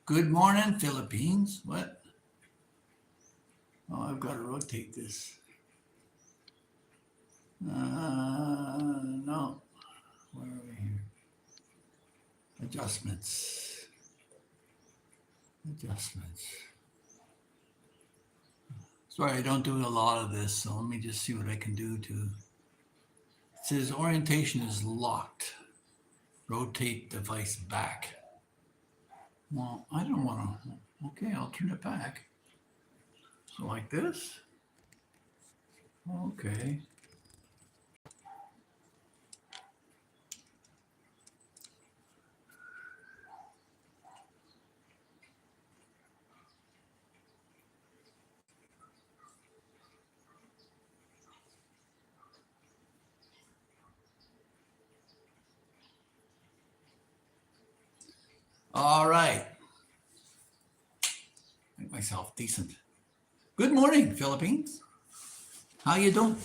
Good morning, Philippines. What? Oh, I've got to rotate this. No. Where are we here? Adjustments. Adjustments. Sorry, I don't do a lot of this, so let me just see what I can do to. It says orientation is locked. Rotate device back. Well, I don't want to. Okay, I'll turn it back. So like this. Okay. All right. Make myself decent. Good morning, Philippines. How you doing?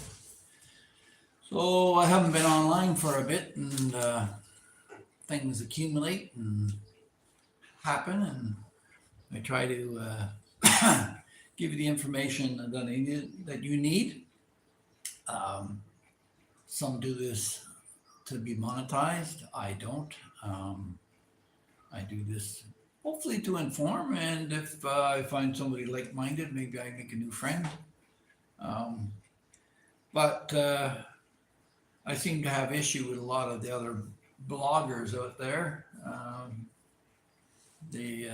So I haven't been online for a bit, and things accumulate and happen, and I try to give you the information that you need. Um, some do this to be monetized. I don't. I do this hopefully to inform, and if I find somebody like-minded, maybe I make a new friend. Um, but I seem to have issue with a lot of the other bloggers out there. They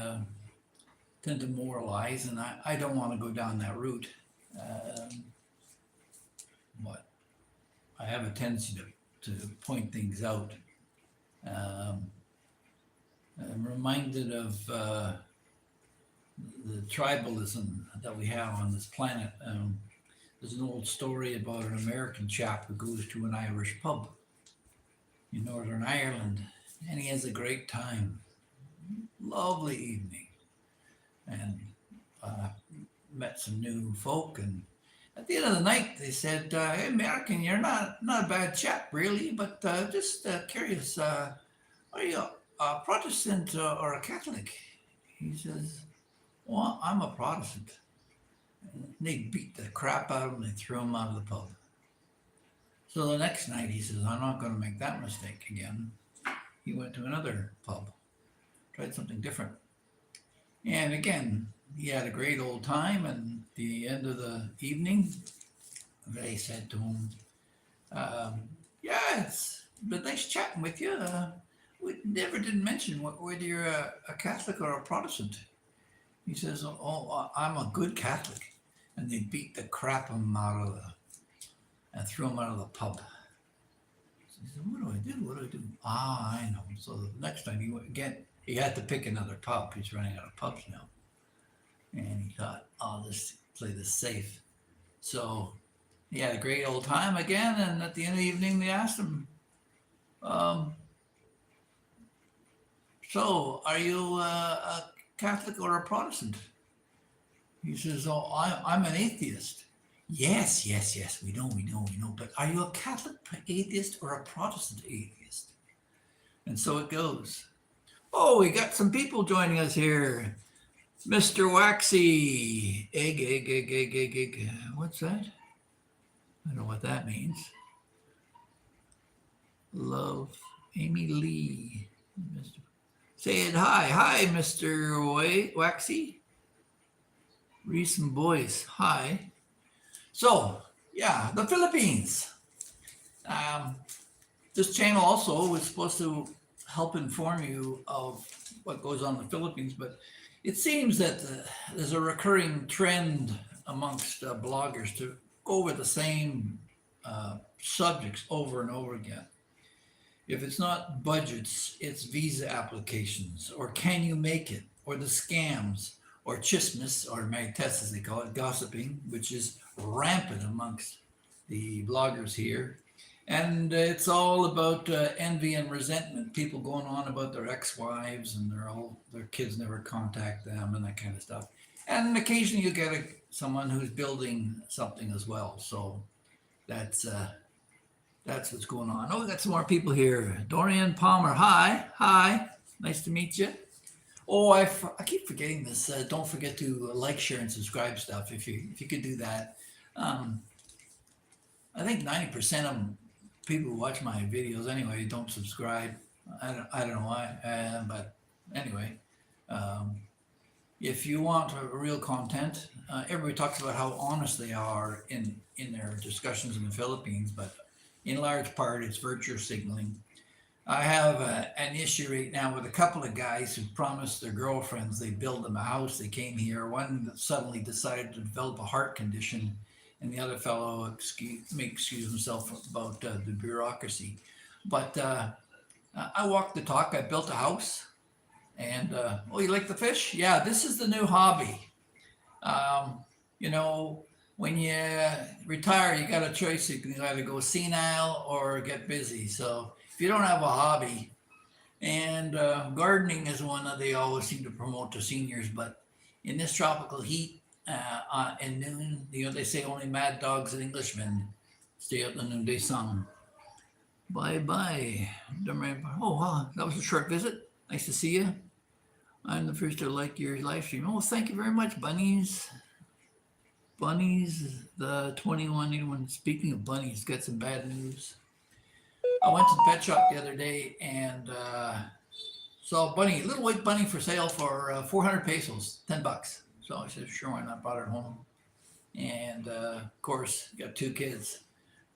tend to moralize, and I don't want to go down that route. Um, but I have a tendency to point things out. Um, I'm reminded of the tribalism that we have on this planet. There's an old story about an American chap who goes to an Irish pub in Northern Ireland, and he has a great time. Lovely evening, and met some new folk. And at the end of the night, they said, "Hey, American, you're not a bad chap, really, but just curious, are you a Protestant or a Catholic?" He says, "Well, I'm a Protestant." And they beat the crap out of him. They threw him out of the pub. So the next night, he says, "I'm not going to make that mistake again." He went to another pub, tried something different. And again, he had a great old time. And at the end of the evening, they said to him, "Yeah, it's been nice chatting with you. We never did mention whether you're a Catholic or a Protestant." He says, "Oh, I'm a good Catholic." And they beat the crap him out of and threw him out of the pub. So he said, "What do I do? What do I do?" Ah, I know. So the next time he went again, he had to pick another pub. He's running out of pubs now. And he thought, "I'll just play this safe." So he had a great old time again. And at the end of the evening, they asked him, um, "So are you a Catholic or a Protestant?" He says, "Oh, I'm an atheist." Yes, yes, yes, we know. But are you a Catholic atheist or a Protestant atheist? And so it goes. Oh, we got some people joining us here. Mr. Waxy. Egg. What's that? I don't know what that means. Love. Amy Lee. Mr. Saying hi. Hi, Mr. Waxy. Reese and Boyce. Hi. So, yeah, the Philippines. This channel also was supposed to help inform you of what goes on in the Philippines, but it seems that there's a recurring trend amongst bloggers to go over the same subjects over and over again. If it's not budgets, it's visa applications, or can you make it, or the scams, or chismis, or marites as they call it, gossiping, which is rampant amongst the bloggers here. And it's all about envy and resentment, people going on about their ex-wives and their kids never contact them and that kind of stuff. And occasionally you get someone who's building something as well. So that's what's going on. Oh, we got some more people here. Dorian Palmer, hi. Nice to meet you. Oh, I keep forgetting this. Don't forget to like, share, and subscribe stuff. If you could do that, um, I think 90% of people who watch my videos anyway don't subscribe. I don't know why, but anyway, um, if you want real content, everybody talks about how honest they are in their discussions in the Philippines, but in large part, it's virtue signaling. I have an issue right now with a couple of guys who promised their girlfriends they'd build them a house. They came here. One suddenly decided to develop a heart condition, and the other fellow excuse himself about the bureaucracy. But I walked the talk. I built a house, and oh, you like the fish? Yeah, this is the new hobby. Um, you know, when you retire, you got a choice. You can either go senile or get busy. So if you don't have a hobby, and gardening is one that they always seem to promote to seniors, but in this tropical heat in noon, they say only mad dogs and Englishmen stay out in the noonday sun. Bye bye. Oh, wow, that was a short visit. Nice to see you. I'm the first to like your live stream. Oh, thank you very much, bunnies. Bunnies, the 2181. Speaking of bunnies, got some bad news. I went to the pet shop the other day and saw a bunny, little white bunny for sale for 400 pesos, $10. So I said, sure, why not? Brought it home. And of course, got two kids.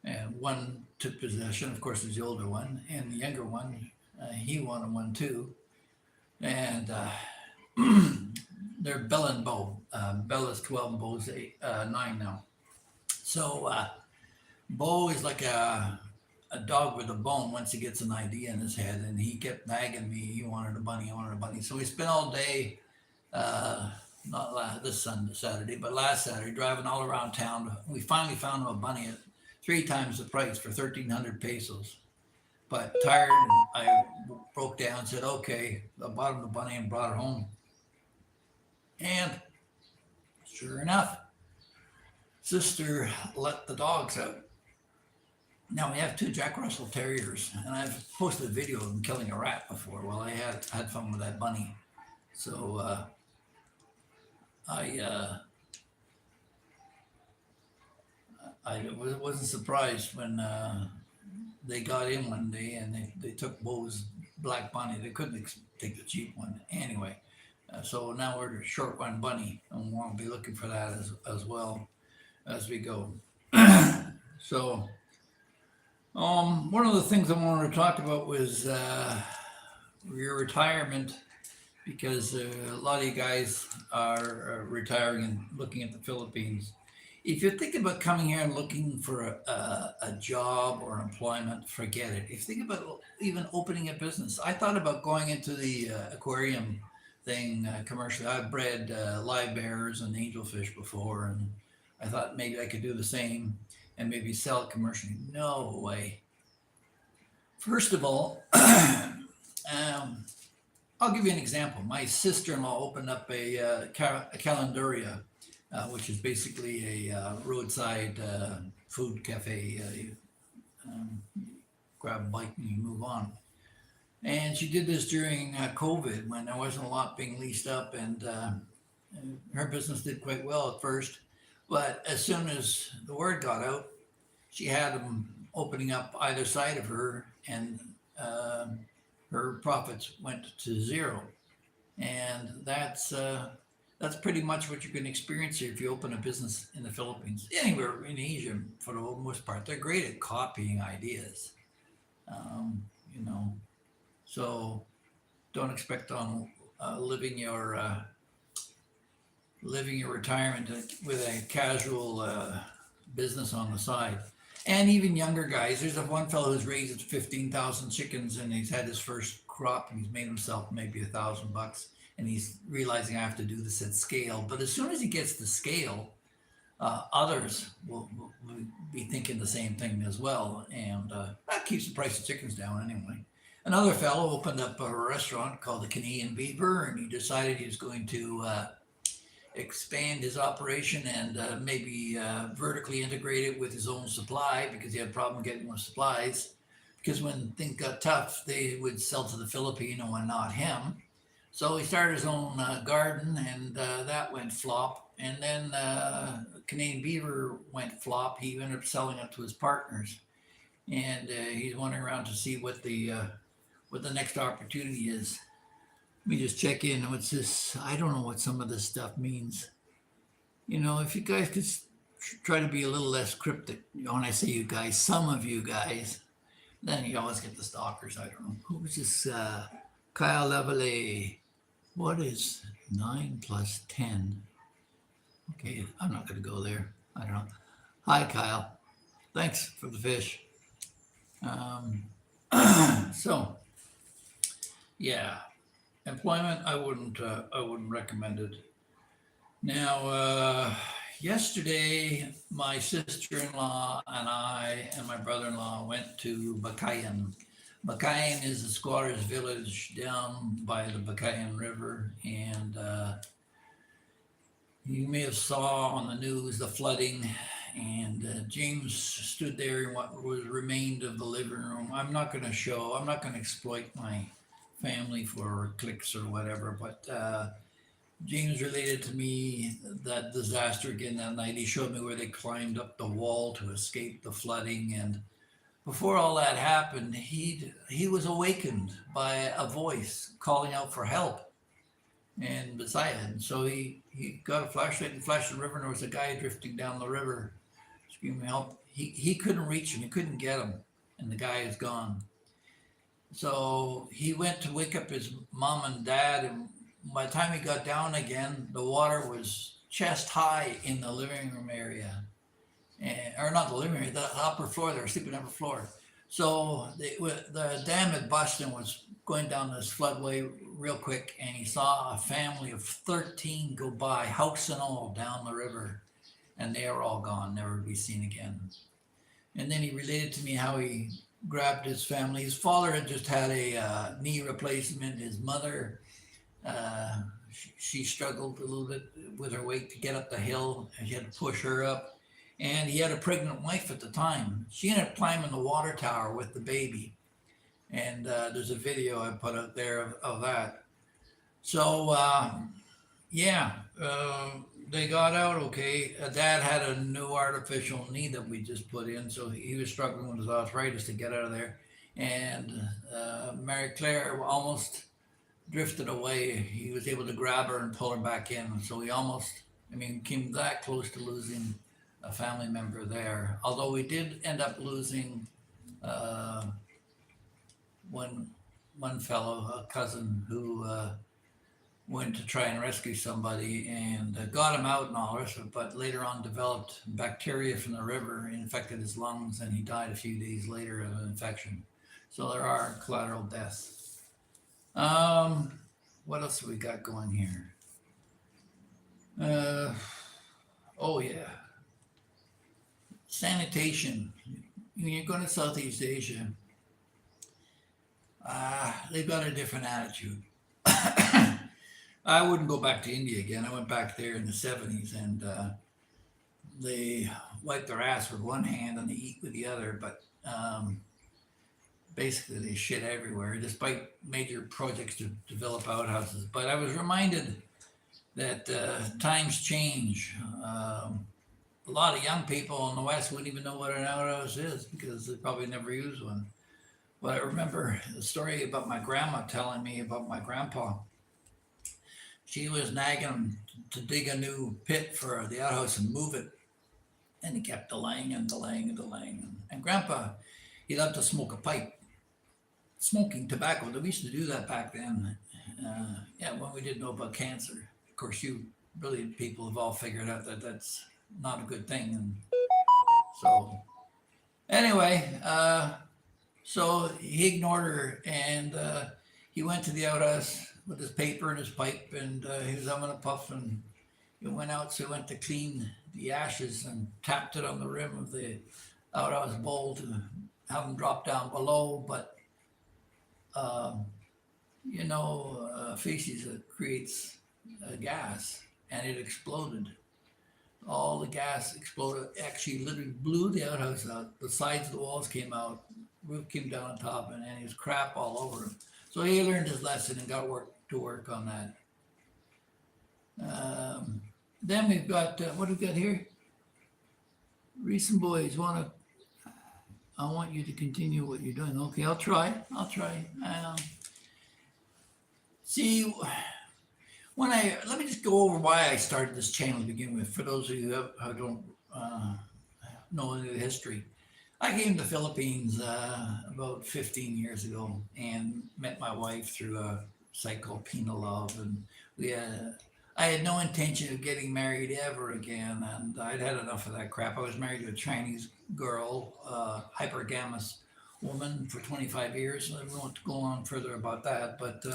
And one took possession, of course, is the older one. And the younger one, he wanted one too. And they're Bella and Bo. Bella's 12 and Bo's 9 now. So Bo is like a dog with a bone once he gets an idea in his head, and he kept nagging me. He wanted a bunny. I wanted a bunny. So we spent all day, not this Sunday, Saturday, but last Saturday, driving all around town. We finally found him a bunny at 3 times the price for 1,300 pesos. But tired, and I broke down and said, okay, I bought him the bunny and brought it home. And sure enough, sister let the dogs out. Now we have 2 Jack Russell Terriers, and I've posted a video of them killing a rat before. Well, I had fun with that bunny. So I wasn't surprised when they got in one day and they took Bo's black bunny. They couldn't take the cheap one. Anyway, so now we're short one bunny, and we'll be looking for that as well as we go. So one of the things I wanted to talk about was your retirement, because a lot of you guys are retiring and looking at the Philippines. If you're thinking about coming here and looking for a job or employment, forget it. If you think about even opening a business, I thought about going into the aquarium thing commercially. I've bred live bears and angelfish before, and I thought maybe I could do the same and maybe sell it commercially. No way. First of all, I'll give you an example. My sister-in-law opened up a calendaria, which is basically a roadside food cafe. Grab a bite and you move on. And she did this during COVID, when there wasn't a lot being leased up, and her business did quite well at first. But as soon as the word got out, she had them opening up either side of her, and her profits went to zero. And that's pretty much what you can experience here if you open a business in the Philippines. Anywhere in Asia, for the most part, they're great at copying ideas. You know, so don't expect on living your retirement with a casual business on the side. And even younger guys. There's one fellow who's raised 15,000 chickens, and he's had his first crop, and he's made himself maybe $1,000, and he's realizing I have to do this at scale. But as soon as he gets to scale, others will be thinking the same thing as well, and that keeps the price of chickens down anyway. Another fellow opened up a restaurant called the Canadian Beaver, and he decided he was going to expand his operation and maybe vertically integrate it with his own supply, because he had a problem getting more supplies. Because when things got tough, they would sell to the Filipino and not him. So he started his own garden, and that went flop. And then Canadian beaver went flop. He ended up selling it to his partners, and he's wandering around to see what the next opportunity is. Let me just check in. What's this? I don't know what some of this stuff means. If you guys could try to be a little less cryptic. When I say you guys, some of you guys, then you always get the stalkers. I don't know. Who's this? Kyle Levele. What is 9 plus 10? Okay, I'm not going to go there. I don't know. Hi, Kyle. Thanks for the fish. So, yeah, employment. I wouldn't recommend it. Now, yesterday, my sister-in-law and I and my brother-in-law went to Bakayan. Bakayan is a squatter's village down by the Bakayan River, and you may have saw on the news the flooding, and James stood there in what was remained of the living room. I'm not going to exploit my family for clicks or whatever, but James related to me that disaster again that night. He showed me where they climbed up the wall to escape the flooding, and before all that happened, he was awakened by a voice calling out for help and beside him. So he got a flashlight and flashed the river, and there was a guy drifting down the river screaming help. He couldn't reach him, he couldn't get him, and the guy is gone. So he went to wake up his mom and dad, and by the time he got down again, the water was chest high in the living room area. Or not the living room, the upper floor. They were sleeping on the upper floor. So the dam at Boston was going down this floodway real quick, and he saw a family of 13 go by, house and all, down the river, and they were all gone, never to be seen again. And then he related to me how he grabbed his family. His father had just had a knee replacement. His mother, she struggled a little bit with her weight to get up the hill, and he had to push her up. And he had a pregnant wife at the time. She ended up climbing the water tower with the baby. And there's a video I put out there of that. So, they got out okay. Dad had a new artificial knee that we just put in, so he was struggling with his arthritis to get out of there. And Mary Claire almost drifted away. He was able to grab her and pull her back in. So he came that close to losing a family member there. Although we did end up losing one fellow, a cousin, who went to try and rescue somebody and got him out and all this, but later on developed bacteria from the river, infected his lungs, and he died a few days later of an infection. So there are collateral deaths. What else have we got going here? Oh yeah. Sanitation. When you're going to Southeast Asia, they've got a different attitude. I wouldn't go back to India again. I went back there in the 70s, and they wipe their ass with one hand and they eat with the other, but basically they shit everywhere, despite major projects to develop outhouses. But I was reminded that times change. A lot of young people in the West wouldn't even know what an outhouse is because they probably never used one. But I remember the story about my grandma telling me about my grandpa. She was nagging him to dig a new pit for the outhouse and move it. And he kept delaying and delaying and delaying. And Grandpa, he loved to smoke a pipe. Smoking tobacco, we used to do that back then. When we didn't know about cancer. Of course, you brilliant people have all figured out that that's not a good thing. And so, anyway, so he ignored her, and he went to the outhouse with his paper and his pipe, and he was having a puff, and he went out, so he went to clean the ashes and tapped it on the rim of the outhouse bowl to have them drop down below. But feces creates gas, and it exploded. All the gas exploded, actually literally blew the outhouse out. The sides of the walls came out, roof came down on top, and he was crap all over him. So he learned his lesson and got work to work on that. Then we've got, what do we got here? Recent boys I want you to continue what you're doing. Okay, I'll try. See, let me just go over why I started this channel to begin with. For those of you who don't know the history, I came to the Philippines about 15 years ago and met my wife through a site called Penal Love, and I had no intention of getting married ever again, and I'd had enough of that crap. I was married to a Chinese girl, hypergamous woman for 25 years. I won't go on further about that, but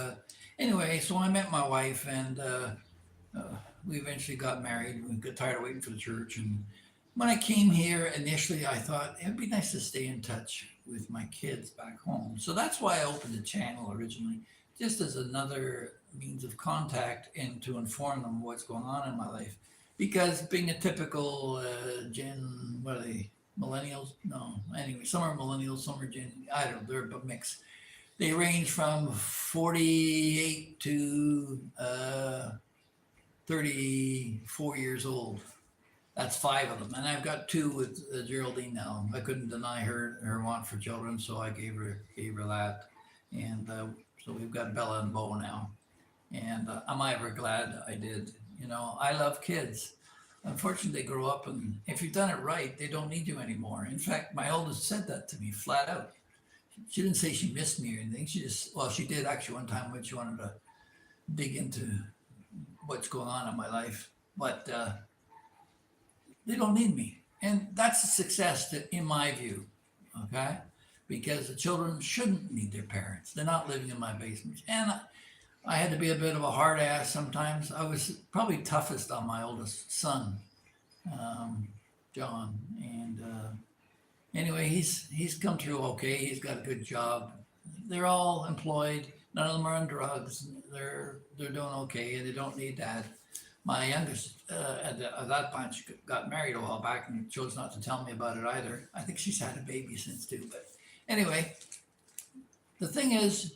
anyway, so I met my wife, and we eventually got married. We got tired of waiting for the church, and when I came here initially, I thought it'd be nice to stay in touch with my kids back home. So that's why I opened the channel originally, just as another means of contact and to inform them what's going on in my life. Because being a typical what are they, millennials? No, anyway, some are millennials, some are Gen, I don't know, they're a mix. They range from 48 to 34 years old. That's 5 of them, and I've got 2 with Geraldine now. I couldn't deny her want for children, so I gave her that, and so we've got Bella and Bo now, and I'm ever glad I did. You know, I love kids. Unfortunately, they grow up, and if you've done it right, they don't need you anymore. In fact, my oldest said that to me flat out. She didn't say she missed me or anything. She did actually one time when she wanted to dig into what's going on in my life, but they don't need me. And that's a success in my view, okay? Because the children shouldn't need their parents. They're not living in my basement. And I had to be a bit of a hard ass sometimes. I was probably toughest on my oldest son, John. And anyway, he's come through okay. He's got a good job. They're all employed. None of them are on drugs. They're doing okay, and they don't need that. My youngest at that bunch got married a while back and chose not to tell me about it either. I think she's had a baby since too. But anyway, the thing is,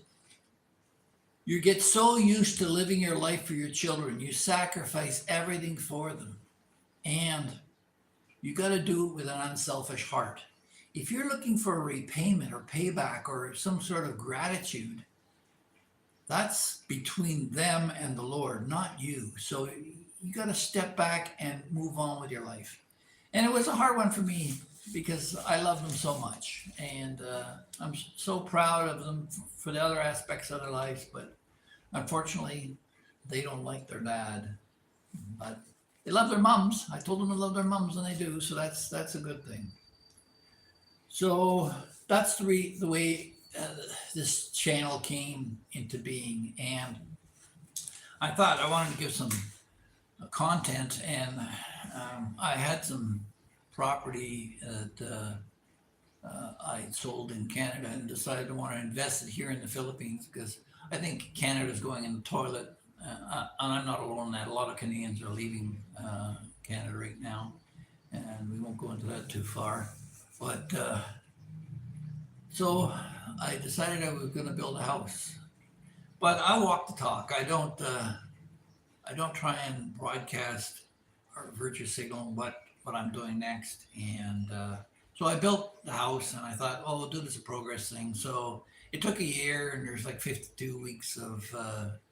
you get so used to living your life for your children, you sacrifice everything for them. And you got to do it with an unselfish heart. If you're looking for a repayment or payback or some sort of gratitude, that's between them and the Lord, not you. So you got to step back and move on with your life. And it was a hard one for me because I love them so much. And I'm so proud of them for the other aspects of their lives. But unfortunately, they don't like their dad. But they love their mums. I told them to love their mums, and they do. So that's a good thing. So that's the way this channel came into being. And I thought I wanted to give some content, and I had some property that I sold in Canada and decided to want to invest it here in the Philippines because I think Canada's going in the toilet, and I'm not alone in that. A lot of Canadians are leaving Canada right now, and we won't go into that too far. But so I decided I was going to build a house, but I walk the talk. I don't try and broadcast or virtue signal what I'm doing next. And so I built the house, and I thought, oh, we'll do this a progress thing. So it took a year, and there's like 52 weeks of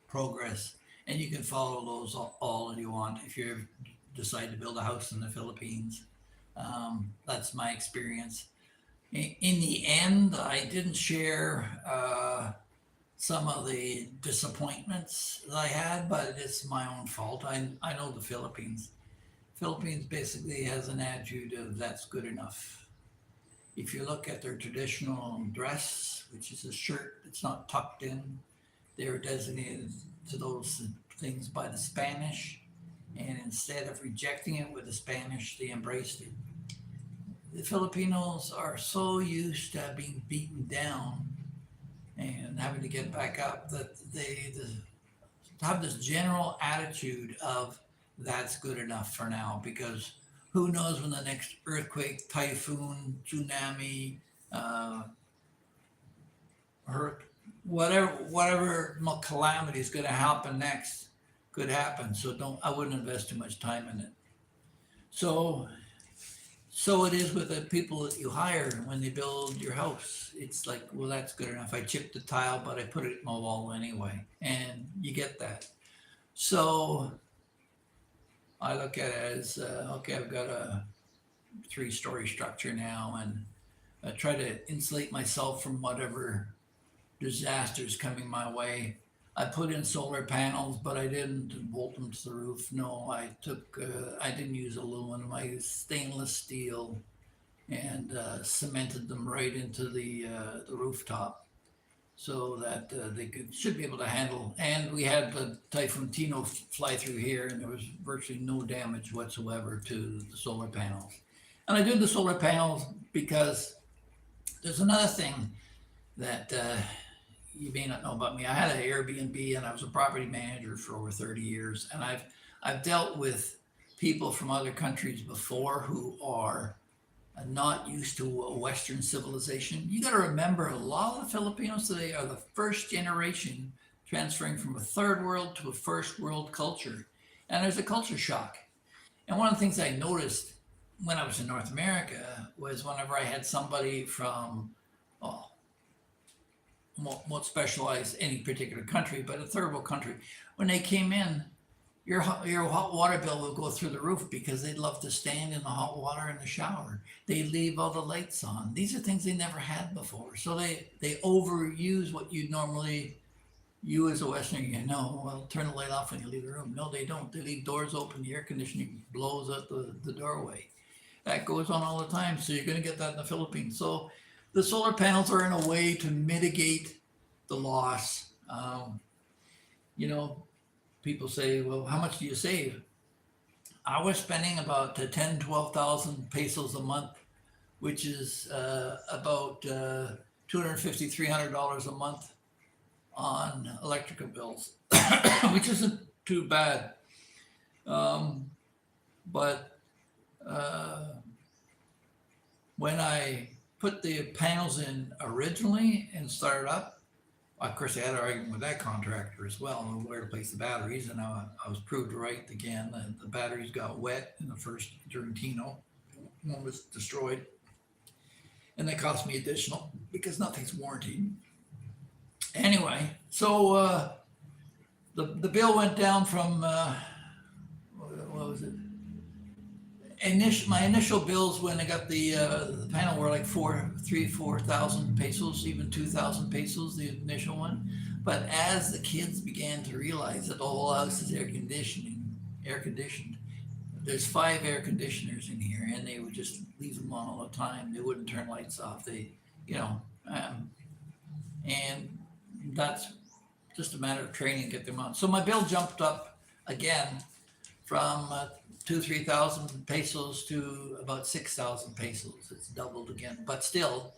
progress, and you can follow those all you want if you decide to build a house in the Philippines. That's my experience. In the end, I didn't share some of the disappointments that I had, but it's my own fault. I know the Philippines. Philippines basically has an attitude of that's good enough. If you look at their traditional dress, which is a shirt that's not tucked in, they were designated to those things by the Spanish, and instead of rejecting it with the Spanish, they embraced it. The Filipinos are so used to being beaten down and having to get back up that they have this general attitude of that's good enough for now, because who knows when the next earthquake, typhoon, tsunami, whatever calamity is going to happen next could happen. So I wouldn't invest too much time in it. So so it is with the people that you hire when they build your house. It's like, well, that's good enough. I chipped the tile, but I put it in my wall anyway, and you get that. So I look at it as okay, I've got a 3-story structure now, and I try to insulate myself from whatever disasters coming my way. I put in solar panels, but I didn't bolt them to the roof. No, I didn't use aluminum. I used stainless steel and cemented them right into the rooftop so that should be able to handle. And we had the Typhoon Tino fly through here, and there was virtually no damage whatsoever to the solar panels. And I did the solar panels because there's another thing that you may not know about me. I had an Airbnb, and I was a property manager for over 30 years, and I've dealt with people from other countries before who are not used to a Western civilization. You got to remember, a lot of the Filipinos today are the first generation transferring from a third world to a first world culture, and there's a culture shock. And one of the things I noticed when I was in North America was whenever I had somebody from, oh, won't specialize any particular country, but a third world country, when they came in, your hot water bill will go through the roof because they'd love to stand in the hot water in the shower. They leave all the lights on. These are things they never had before. So they overuse what you normally, you as a Westerner, well, turn the light off when you leave the room. No, they don't. They leave doors open. The air conditioning blows out the doorway. That goes on all the time. So you're going to get that in the Philippines. So the solar panels are in a way to mitigate the loss. You know, people say, well, how much do you save? I was spending about 10, 12,000 pesos a month, which is about $250, $300 a month on electrical bills, which isn't too bad. But when I put the panels in originally and started up, of course, I had an argument with that contractor as well on where to place the batteries, and I was proved right again. The batteries got wet in the first during Tino. One was destroyed, and that cost me additional because nothing's warranted. Anyway, so the bill went down from what was it? My initial bills when I got the panel were like 4,000 pesos, even 2,000 pesos, the initial one. But as the kids began to realize that the whole house is air conditioned, there's 5 air conditioners in here, and they would just leave them on all the time. They wouldn't turn lights off. And that's just a matter of training to get them on. So my bill jumped up again from 3,000 pesos to about 6,000 pesos. It's doubled again, but still,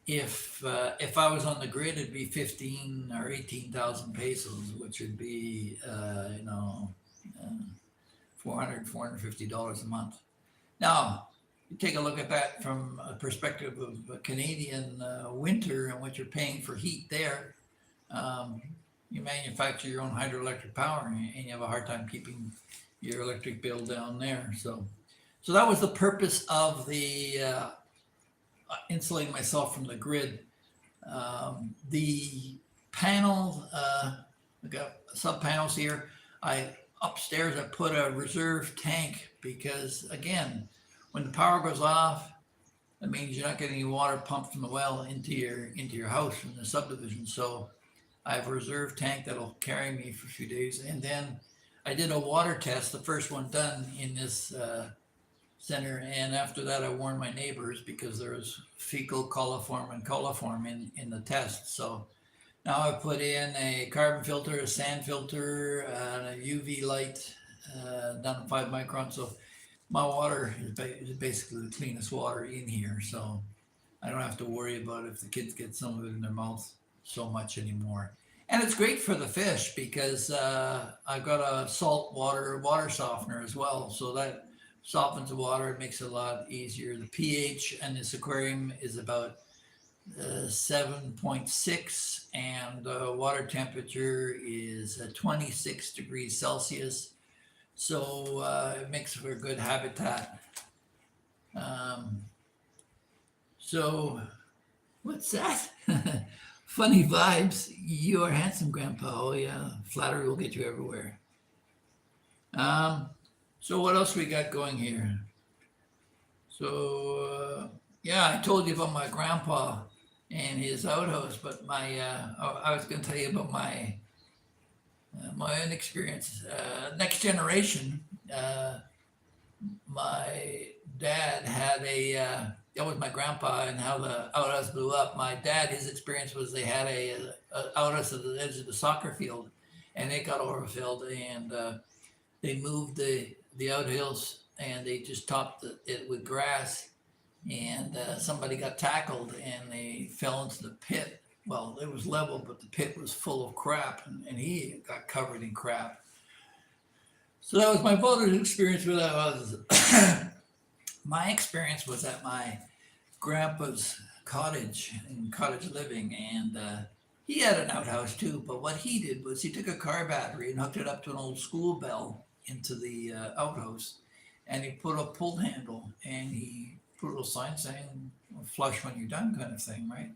if I was on the grid, it'd be 15 or 18,000 pesos, which would be $450 a month. Now, you take a look at that from a perspective of a Canadian winter and what you're paying for heat there. You manufacture your own hydroelectric power, and you have a hard time keeping your electric bill down there. So that was the purpose of the insulating myself from the grid. The panel, I got sub panels here. Upstairs I put a reserve tank because, again, when the power goes off, that means you're not getting any water pumped from the well into your house from the subdivision. So I have a reserve tank that'll carry me for a few days. And then I did a water test, the first one done in this center. And after that, I warned my neighbors because there was fecal coliform and coliform in the test. So now I put in a carbon filter, a sand filter, and a UV light down to 5 microns. So my water is basically the cleanest water in here. So I don't have to worry about if the kids get some of it in their mouth so much anymore. And it's great for the fish because I've got a salt water softener as well. So that softens the water. It makes it a lot easier. The pH in this aquarium is about 7.6, and water temperature is 26 degrees Celsius. So it makes for a good habitat. Um, so what's that? Funny vibes. You are handsome, Grandpa. Oh yeah, flattery will get you everywhere. Um, so what else we got going here? So yeah, I told you about my grandpa and his outhouse, but I was going to tell you about my own experience. Next generation. Uh, my dad had that was my grandpa, and how the outhouse blew up. My dad, his experience was they had a outhouse at the edge of the soccer field, and it got overfilled, and they moved the outhouse, and they just topped it with grass, and somebody got tackled, and they fell into the pit. Well, it was level, but the pit was full of crap, and he got covered in crap. So that was my father's experience with that. My experience was at my grandpa's cottage and cottage living, and he had an outhouse too. But what he did was he took a car battery and hooked it up to an old school bell into the outhouse, and he put a pull handle, and he put a little sign saying "flush when you're done," kind of thing, right?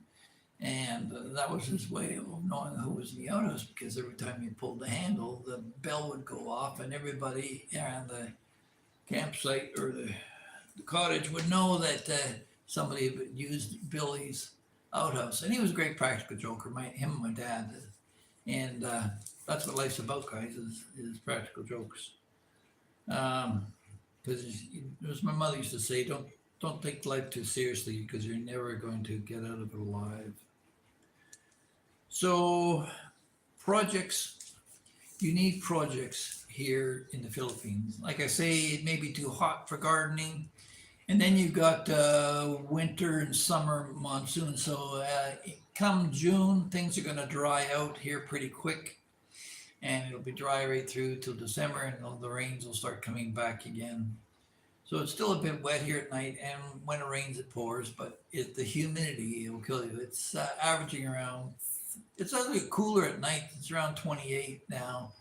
And that was his way of knowing who was in the outhouse, because every time he pulled the handle, the bell would go off, and everybody around the campsite or the cottage would know that somebody had used Billy's outhouse. And he was a great practical joker, him and my dad. And that's what life's about, guys, is practical jokes. Because as my mother used to say, don't take life too seriously, because you're never going to get out of it alive. So projects, you need projects here in the Philippines. Like I say, it may be too hot for gardening. And then you've got winter and summer monsoon. So come June, things are going to dry out here pretty quick. And it'll be dry right through till December, and the rains will start coming back again. So it's still a bit wet here at night, and when it rains, it pours. But the humidity will kill you. It's averaging around. It's actually cooler at night. It's around 28 now.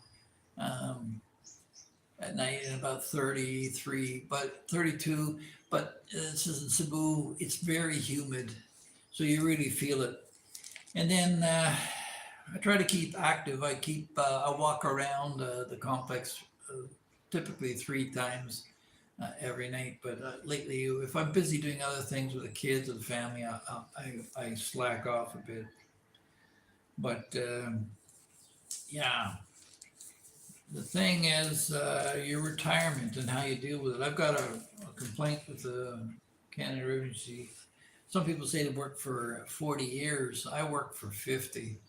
At night, and about 33, but 32. But this is in Cebu. It's very humid, so you really feel it. And then I try to keep active. I walk around the complex typically 3 times every night. But lately, if I'm busy doing other things with the kids or the family, I slack off a bit. But yeah, the thing is your retirement and how you deal with it. I've got a complaint with the Canada Revenue. Some people say they work for 40 years. I worked for 50,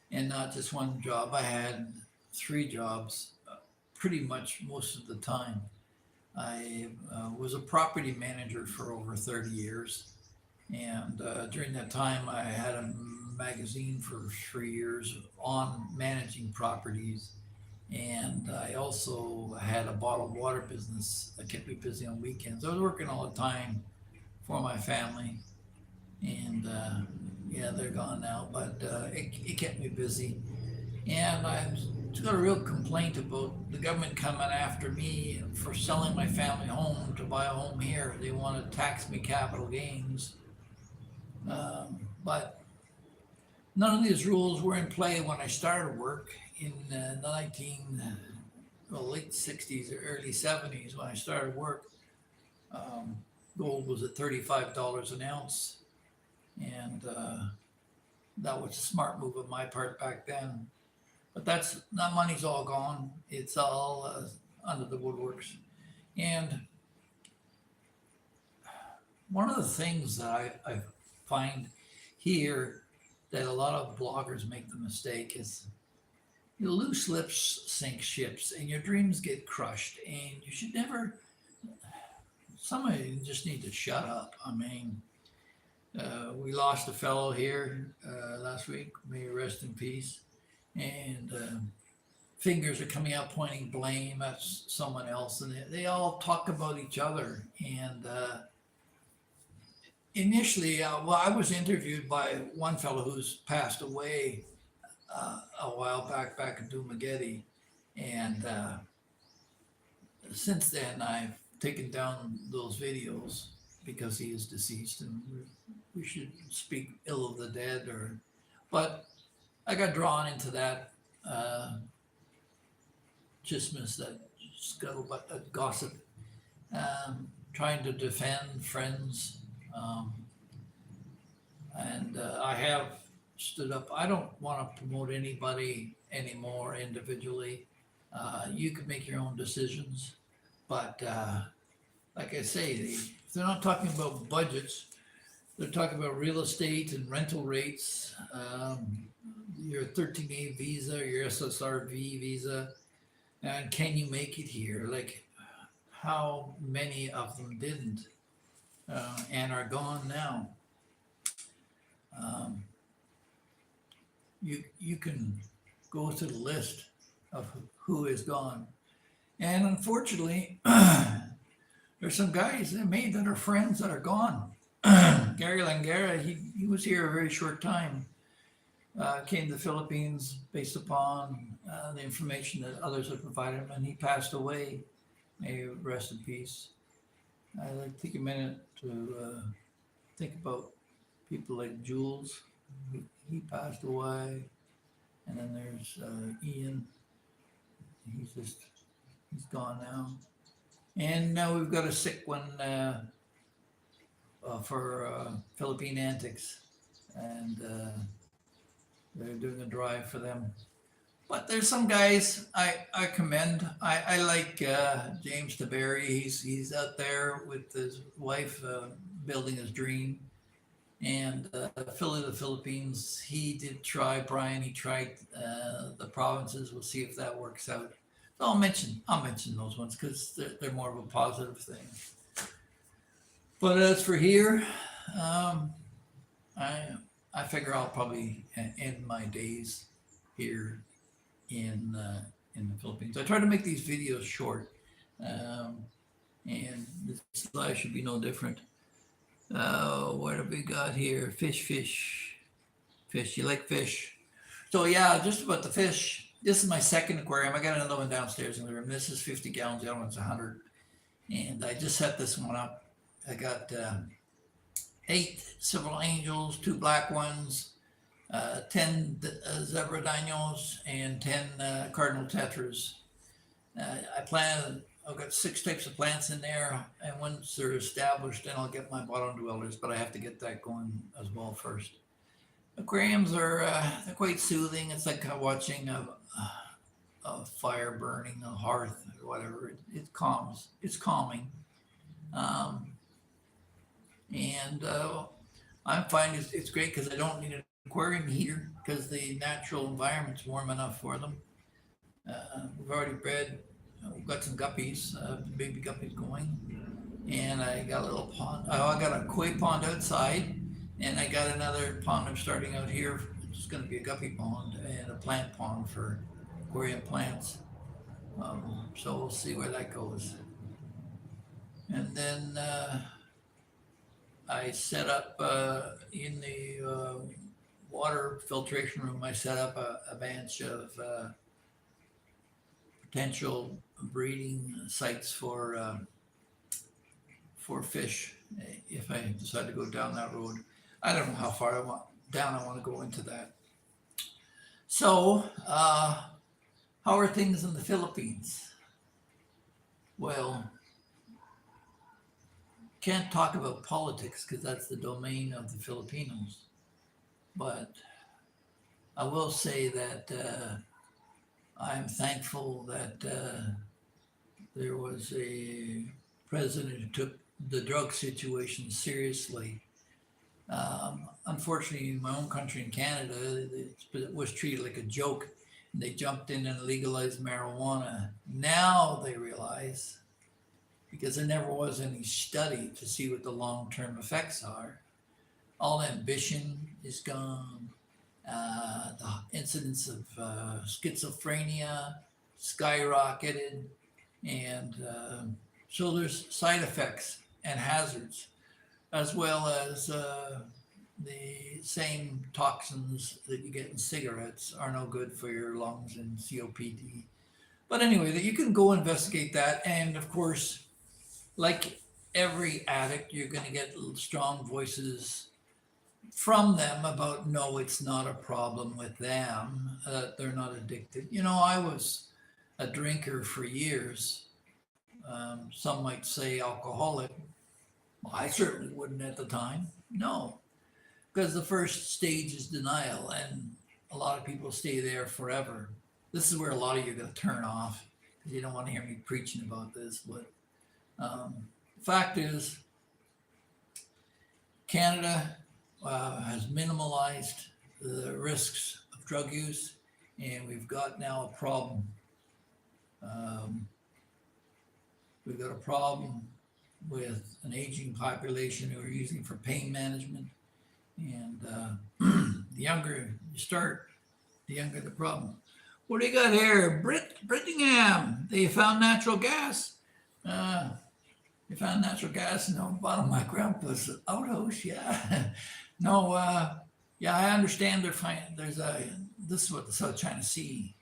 and not just one job. I had 3 jobs pretty much most of the time. I was a property manager for over 30 years. And during that time, I had a magazine for 3 years on managing properties. And I also had a bottled water business that kept me busy on weekends. I was working all the time for my family. And yeah, they're gone now, but it kept me busy. And I've got a real complaint about the government coming after me for selling my family home to buy a home here. They want to tax me capital gains. But none of these rules were in play when I started work in the late 60s or early 70s. When I started work, um, gold was at $35 an ounce, and that was a smart move on my part back then. But that money's all gone. It's all under the woodworks. And one of the things that I find here that a lot of bloggers make the mistake is loose lips sink ships, and your dreams get crushed, and you should never. Somebody just need to shut up. I mean, we lost a fellow here last week. May he rest in peace. And fingers are coming out pointing blame at someone else, and they all talk about each other. And initially, well, I was interviewed by one fellow who's passed away a while back in Dumageddon, and since then I've taken down those videos because he is deceased, and we should speak ill of the dead. Or, but I got drawn into that chismis, that scuttlebutt, that gossip, trying to defend friends. Um, and I have stood up. I don't want to promote anybody anymore individually. You can make your own decisions, but like I say, they're not talking about budgets. They're talking about real estate and rental rates, your 13A visa, your SSRV visa, and can you make it here? Like, how many of them didn't and are gone now? Um, you can go through the list of who is gone, and unfortunately, there's some guys that made that are friends that are gone. Gary Langara, he was here a very short time. Came to the Philippines based upon the information that others had provided him, and he passed away. May he rest in peace. I'd like to take a minute to think about people like Jules. He passed away. And then there's Ian. He's gone now. And now we've got a sick one for Philippine Antics. And they're doing a drive for them. But there's some guys I commend. I like James Taberry. He's out there with his wife building his dream. And Philly, the Philippines, he did try, Brian, he tried the provinces. We'll see if that works out. So I'll mention those ones because they're more of a positive thing. But as for here, I figure I'll probably end my days here in the Philippines. I try to make these videos short, and this life should be no different. What have we got here? Fish. You like fish? So yeah, just about the fish. This is my second aquarium. I got another one downstairs in the room. This is 50 gallons. The other one's 100. And I just set this one up. I got 8 silver angels, 2 black ones, 10 zebra dinos, and 10 cardinal tetras. I've got 6 types of plants in there, and once they're established, then I'll get my bottom dwellers, but I have to get that going as well first. Aquariums are they're quite soothing. It's like watching a fire burning, a hearth, or whatever. It calms. It's calming. And I'm finding it's great because I don't need an aquarium heater because the natural environment's warm enough for them. We've already bred. We've got some guppies, baby guppies going, and I got a little pond. I got a koi pond outside, and I got another pond I'm starting out here. It's going to be a guppy pond and a plant pond for aquarium plants. So we'll see where that goes. And then I set up in the water filtration room. I set up a bench of potential breeding sites for fish if I decide to go down that road. I don't know how far I want to go into that. So, how are things in the Philippines? Well, can't talk about politics because that's the domain of the Filipinos. But I will say that I'm thankful that there was a president who took the drug situation seriously. Unfortunately, in my own country in Canada, it was treated like a joke. They jumped in and legalized marijuana. Now they realize, because there never was any study to see what the long-term effects are, all ambition is gone. The incidence of schizophrenia skyrocketed, and so there's side effects and hazards. as well as the same toxins that you get in cigarettes are no good for your lungs and COPD. But anyway, that you can go investigate that, and of course, like every addict, you're going to get strong voices from them about no, it's not a problem with them, they're not addicted. I was a drinker for years. Some might say alcoholic. Well, I certainly wouldn't at the time. No, because the first stage is denial, and a lot of people stay there forever. This is where a lot of you are going to turn off because you don't want to hear me preaching about this. But the fact is, Canada has minimalized the risks of drug use, and we've got now a problem. We've got a problem with an aging population who are using it for pain management. And the younger you start, the younger the problem. What do you got here? Brittingham. They found natural gas. They found natural gas in the bottom of my grandpa's outhouse. Yeah. No, yeah, I understand they're fine. This is what the South China Sea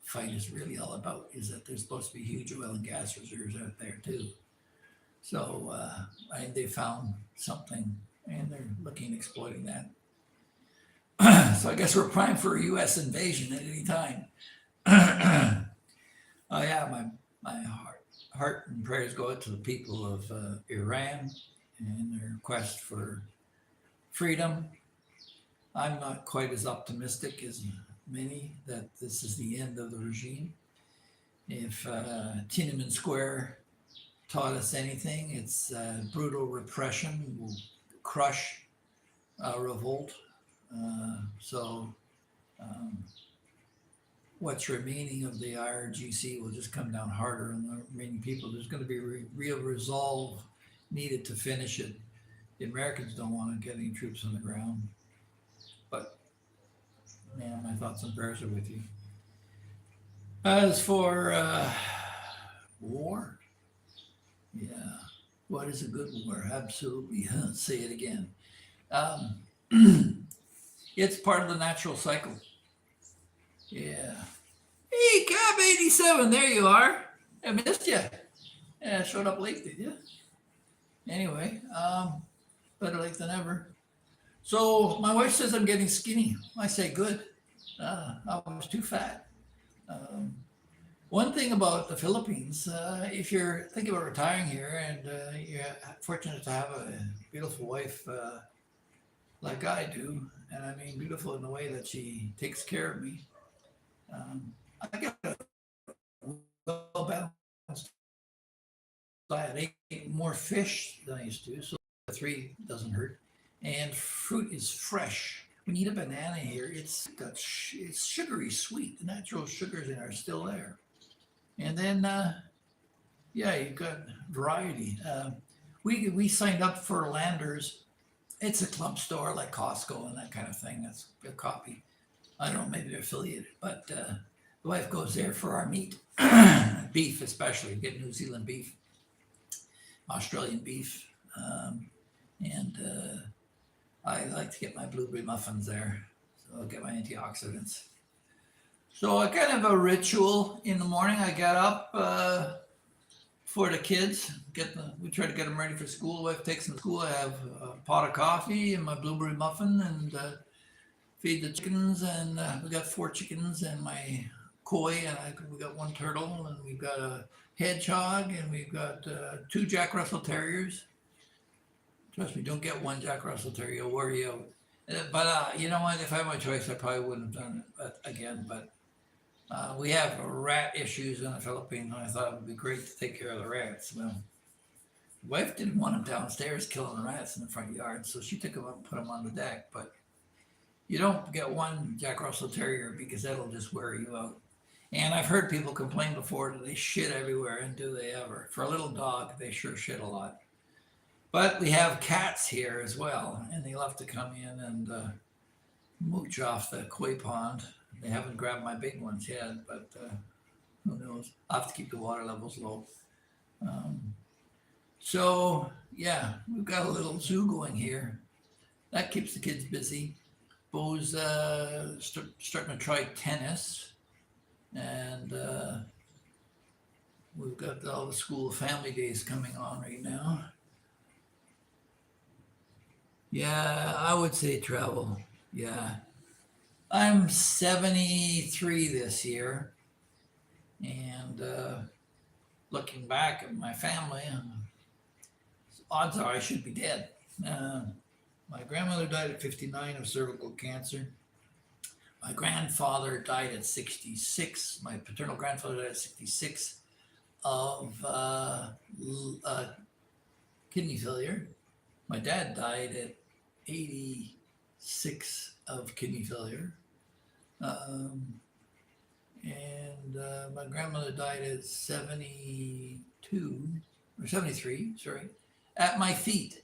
fight is really all about, is that there's supposed to be huge oil and gas reserves out there too. So they found something and they're looking at exploiting that. So I guess we're primed for a U.S. invasion at any time. Oh yeah, my heart and prayers go out to the people of Iran and their quest for freedom. I'm not quite as optimistic as many that this is the end of the regime. If Tiananmen Square taught us anything, it's brutal repression will crush revolt. So what's remaining of the IRGC will just come down harder on the remaining people. There's going to be real resolve needed to finish it. The Americans don't want to get any troops on the ground. But, man, my thoughts and prayers are with you. As for war, yeah, what is a good war? Absolutely. Say it again. It's part of the natural cycle. Yeah. Hey, Cab 87, there you are. I missed you. Yeah, I showed up late, did you? Anyway, better late than ever. So my wife says I'm getting skinny. I say good. I was too fat. One thing about the Philippines, if you're thinking about retiring here and you're fortunate to have a beautiful wife like I do, and I mean beautiful in the way that she takes care of me, I got a well-balanced diet. I eat more fish than I used to, so 3 doesn't hurt. And fruit is fresh. When you eat a banana here, it's sugary sweet. The natural sugars in it are still there. And then, yeah, you've got variety. We signed up for Landers. It's a club store like Costco and that kind of thing. That's a copy. I don't know, maybe they're affiliated, but the wife goes there for our meat, beef especially. We get New Zealand beef, Australian beef, and I like to get my blueberry muffins there, so I'll get my antioxidants. So I kind of a ritual in the morning. I get up for the kids. We try to get them ready for school. The wife takes them to school. I have a pot of coffee and my blueberry muffin, and feed the chickens. And we got 4 chickens and my koi, and we got 1 turtle, and we've got a hedgehog, and we've got 2 Jack Russell Terriers. Trust me, don't get 1 Jack Russell Terrier, it'll wear you out. But you know what? If I had my choice, I probably wouldn't have done it again. But we have rat issues in the Philippines, and I thought it would be great to take care of the rats. Well, the wife didn't want them downstairs killing the rats in the front yard, so she took them up and put them on the deck. But you don't get 1 Jack Russell Terrier because that'll just wear you out. And I've heard people complain before that they shit everywhere, and do they ever? For a little dog, they sure shit a lot. But we have cats here as well, and they love to come in and mooch off the koi pond. They haven't grabbed my big ones yet, but who knows? I'll have to keep the water levels low. So yeah, we've got a little zoo going here. That keeps the kids busy. Bo's starting to try tennis, and we've got all the school family days coming on right now. Yeah, I would say travel. Yeah, I'm 73 this year, and looking back at my family, odds are I should be dead. Uh, my grandmother died at 59 of cervical cancer. My grandfather died at 66. My paternal grandfather died at 66 of kidney failure. My dad died at 86 of kidney failure. Um, and my grandmother died at 72 or 73, sorry, at my feet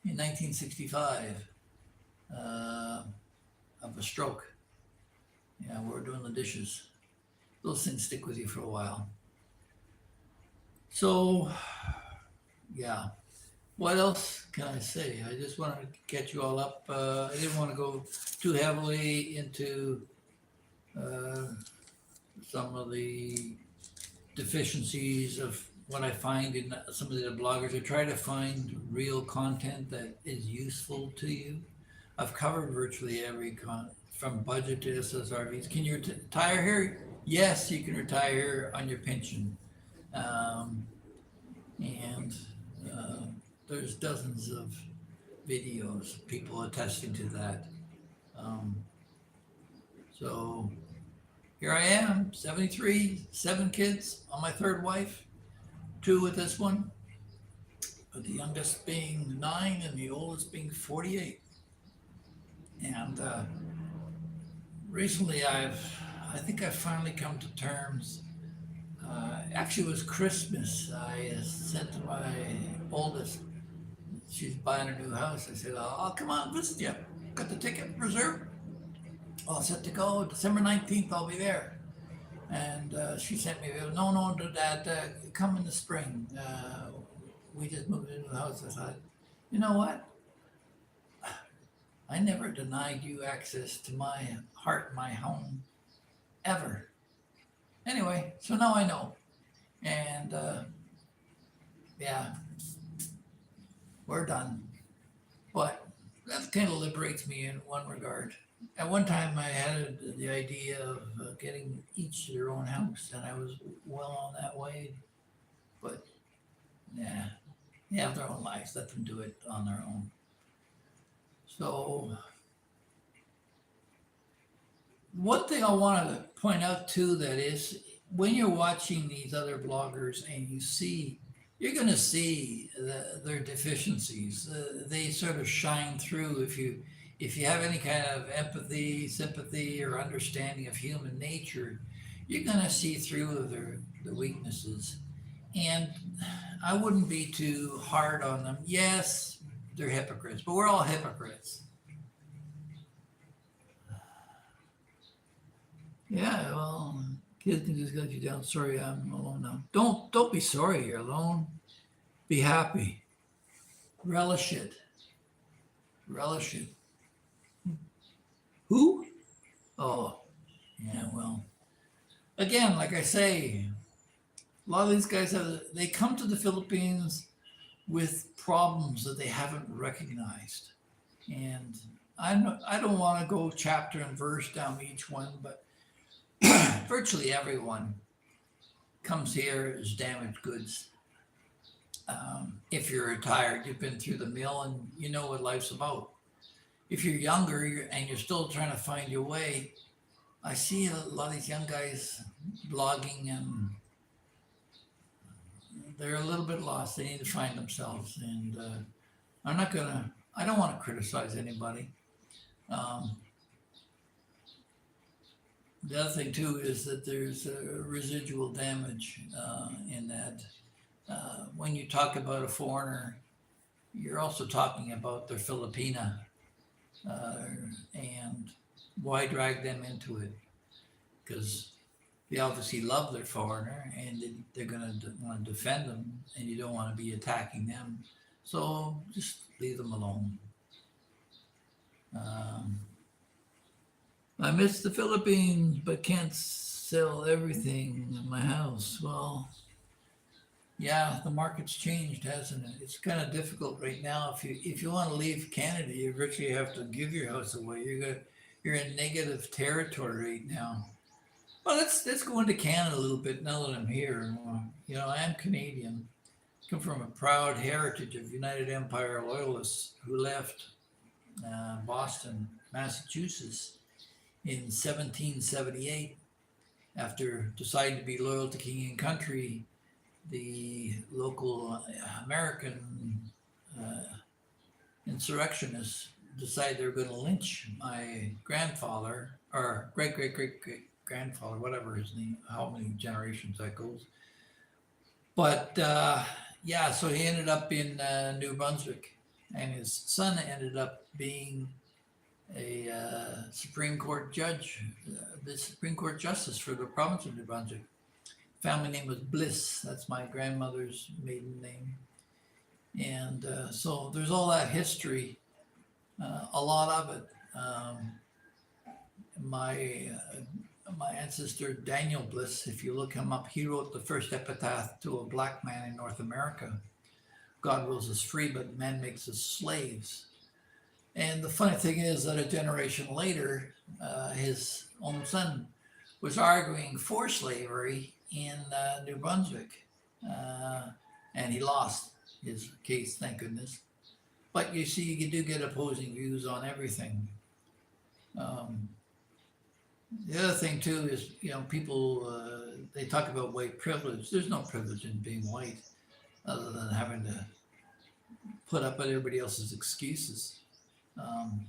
in 1965 of a stroke. Yeah, we were doing the dishes. Those things stick with you for a while. So, yeah. What else can I say? I just wanted to catch you all up. I didn't want to go too heavily into uh, some of the deficiencies of what I find in some of the bloggers. I try to find real content that is useful to you. I've covered virtually every from budget to SSRVs. Can you retire here? Yes, you can retire here on your pension. Um, and uh, there's dozens of videos, people attesting to that. Um, so here I am, 73, 7 kids on my third wife, 2 with this one, but the youngest being 9 and the oldest being 48. And recently I think I've finally come to terms. Actually, it was Christmas. I said to my oldest, she's buying a new house. I said, I'll come out and visit you. Got the ticket reserved. All set to go. December 19th, I'll be there. And she sent me, no, Dad, come in the spring. We just moved into the house. I thought, you know what? I never denied you access to my heart, my home, ever. Anyway, so now I know. And yeah, we're done. But that kind of liberates me in one regard. At one time, I had the idea of getting each their own house, and I was well on that way. But yeah, they have their own lives. Let them do it on their own. So, one thing I wanted to point out too that is when you're watching these other bloggers and you see, you're going to see their deficiencies. They sort of shine through if you have any kind of empathy, sympathy, or understanding of human nature. You're going to see through their weaknesses. And I wouldn't be too hard on them. Yes, they're hypocrites, but we're all hypocrites. Yeah, well, kids can just let you down. Sorry, I'm alone now. Don't be sorry you're alone. Be happy. Relish it. Relish it. Who? Oh, yeah, well. Again, like I say, a lot of these guys they come to the Philippines with problems that they haven't recognized. And I don't want to go chapter and verse down each one, but virtually everyone comes here as damaged goods. If you're retired, you've been through the mill and you know what life's about. If you're younger and you're still trying to find your way, I see a lot of these young guys blogging and they're a little bit lost. They need to find themselves. And I don't want to criticize anybody. Um, the other thing too is that there's residual damage in that. When you talk about a foreigner, you're also talking about their Filipina, and why drag them into it? Because they obviously love their foreigner, and they're going to want to defend them, and you don't want to be attacking them. So just leave them alone. Um, I miss the Philippines, but can't sell everything in my house. Well, yeah, the market's changed, hasn't it? It's kind of difficult right now. If you want to leave Canada, you virtually have to give your house away. You're in negative territory right now. Well, let's go into Canada a little bit now that I'm here. I am Canadian. Come from a proud heritage of United Empire loyalists who left Boston, Massachusetts, in 1778 after deciding to be loyal to king and country. The local American uh, insurrectionists decided they were going to lynch my grandfather or great grandfather, whatever his name, how many generations that goes. But yeah, so he ended up in New Brunswick, and his son ended up being a Supreme Court judge, the Supreme Court justice for the province of New Brunswick. Family name was Bliss. That's my grandmother's maiden name. And so there's all that history, a lot of it. My my ancestor Daniel Bliss, if you look him up, he wrote the first epitaph to a black man in North America. God wills us free, but man makes us slaves. And the funny thing is that a generation later, his own son was arguing for slavery in New Brunswick, and he lost his case, thank goodness. But you see, you do get opposing views on everything. Um, the other thing too is, people they talk about white privilege. There's no privilege in being white, other than having to put up with everybody else's excuses. Um,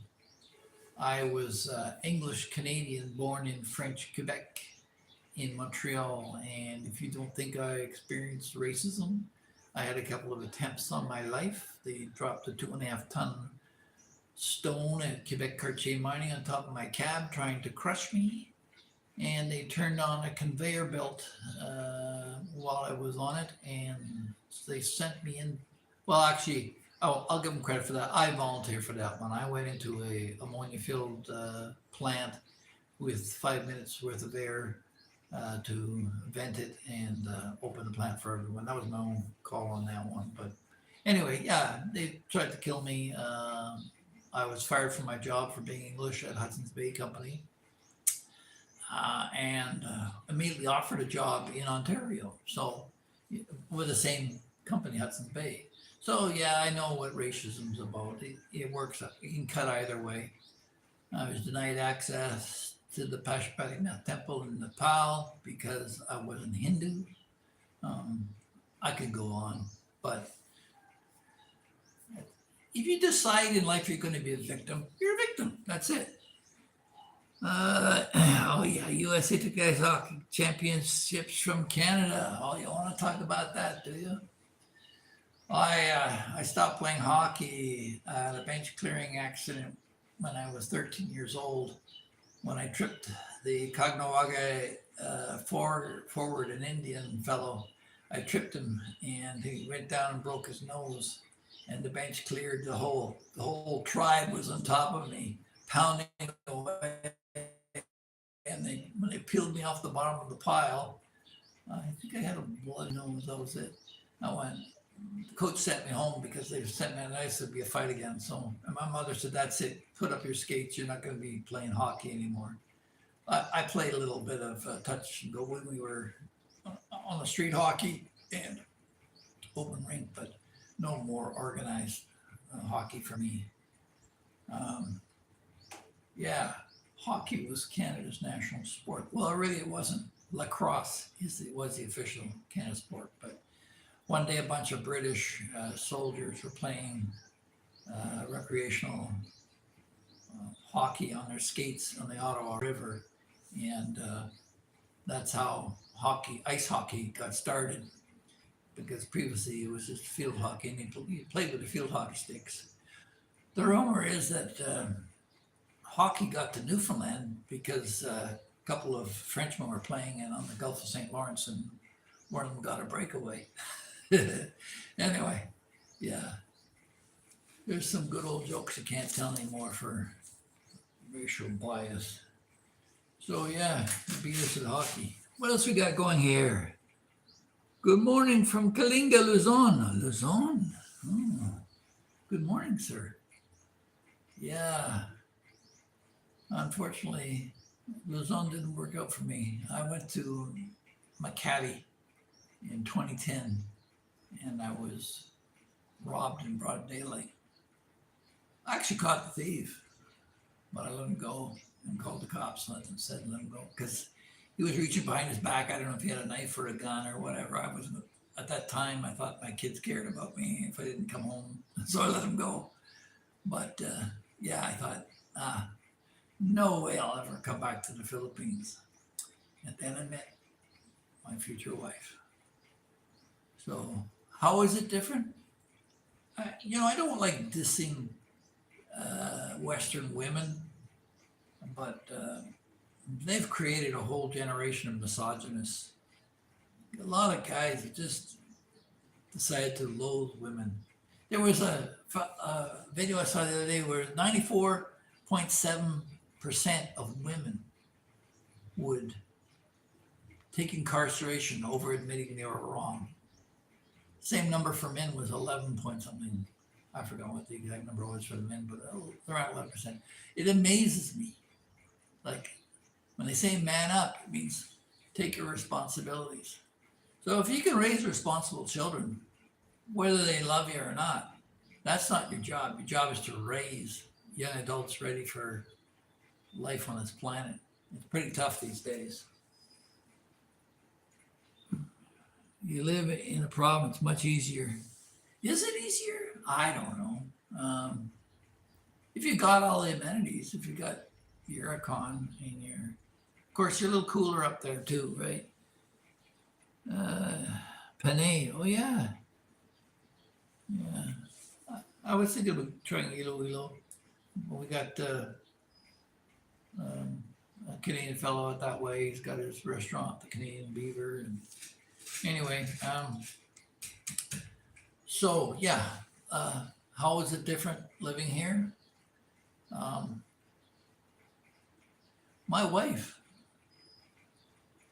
I was English Canadian, born in French Quebec, in Montreal, and if you don't think I experienced racism, I had a couple of attempts on my life. They dropped a 2.5 ton stone at Quebec Cartier Mining on top of my cab, trying to crush me, and they turned on a conveyor belt while I was on it, and they sent me in. Well, actually, I'll give them credit for that. I volunteered for that one. I went into a ammonia-filled plant with 5 minutes worth of air to vent it and open the plant for everyone. That was my own call on that one. But anyway, yeah, they tried to kill me. I was fired from my job for being English at Hudson's Bay Company, and immediately offered a job in Ontario. So with the same company, Hudson's Bay. So yeah, I know what racism's about. It works. It can cut either way. I was denied access to the Pashupatinath temple in Nepal because I wasn't Hindu. I could go on, but if you decide in life you're going to be a victim, you're a victim. That's it. Oh yeah, USA took ice hockey championships from Canada. Oh, you want to talk about that, do you? I stopped playing hockey at a bench clearing accident when I was 13 years old, when I tripped the Cagnawaga forward, an Indian fellow. I tripped him, and he went down and broke his nose. And the bench cleared. The whole tribe was on top of me, pounding away. And when they peeled me off the bottom of the pile, I think I had a blood nose. That was it. I went. The coach sent me home because they sent me on ice. There'd be a fight again. So and my mother said, "That's it. Put up your skates. You're not going to be playing hockey anymore." I played a little bit of touch and go when we were on the street hockey and open rink, but no more organized hockey for me. Yeah, hockey was Canada's national sport. Well, really, it wasn't. Lacrosse was the official Canada sport, but one day a bunch of British soldiers were playing recreational hockey on their skates on the Ottawa River, and that's how ice hockey got started, because previously it was just field hockey, and you played with the field hockey sticks. The rumor is that hockey got to Newfoundland because couple of Frenchmen were playing in on the Gulf of St. Lawrence, and one of them got a breakaway. Anyway, yeah, there's some good old jokes you can't tell anymore for racial bias. So yeah, the beat us at hockey. What else we got going here? Good morning from Kalinga, Luzon. Luzon? Oh, good morning, sir. Yeah, unfortunately, Luzon didn't work out for me. I went to Makati in 2010, and I was robbed in broad daylight. I actually caught the thief, but I let him go and called the cops and said let him go because he was reaching behind his back. I don't know if he had a knife or a gun or whatever. I was at that time. I thought my kids cared about me if I didn't come home, so I let him go. But yeah, I thought, no way I'll ever come back to the Philippines. And then I met my future wife. So how is it different? I don't like dissing Western women, but they've created a whole generation of misogynists. A lot of guys that just decided to loathe women. There was a video I saw the other day where 94.7% of women would take incarceration over admitting they were wrong. Same number for men was 11 point something. I forgot what the exact number was for the men, but around 11%. It amazes me. Like when they say man up, it means take your responsibilities. So if you can raise responsible children, whether they love you or not, that's not your job. Your job is to raise young adults ready for life on this planet. It's pretty tough these days. You live in a province, much easier. Is it easier? I don't know. If you got all the amenities, if you got your aircon and of course, you're a little cooler up there too, right? Panay, oh yeah. Yeah. I was thinking of trying Iloilo. We got a Canadian fellow out that way. He's got his restaurant, the Canadian Beaver. And anyway, so yeah, how is it different living here? My wife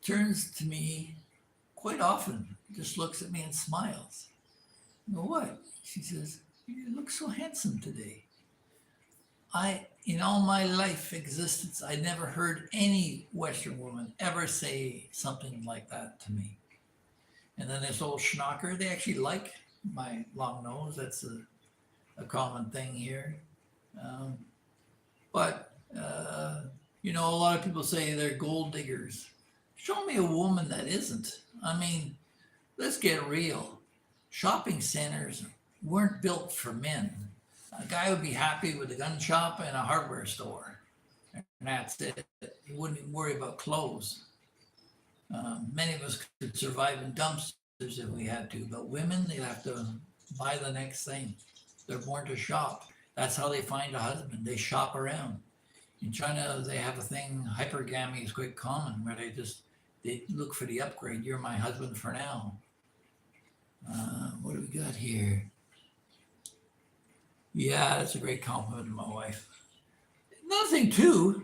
turns to me quite often, just looks at me and smiles. You know what? She says, you look so handsome today. In all my life existence, I never heard any Western woman ever say something like that to me. And then this old schnocker, they actually like my long nose. That's a common thing here. But a lot of people say they're gold diggers. Show me a woman that isn't. I mean, let's get real. Shopping centers weren't built for men. A guy would be happy with a gun shop and a hardware store, and that's it. He wouldn't even worry about clothes. Many of us could survive in dumpsters if we had to, but women, they have to buy the next thing. They're born to shop. That's how they find a husband. They shop around. In China, they have a thing, hypergamy is quite common, where they look for the upgrade. You're my husband for now. What do we got here? Yeah, that's a great compliment to my wife. Another thing too,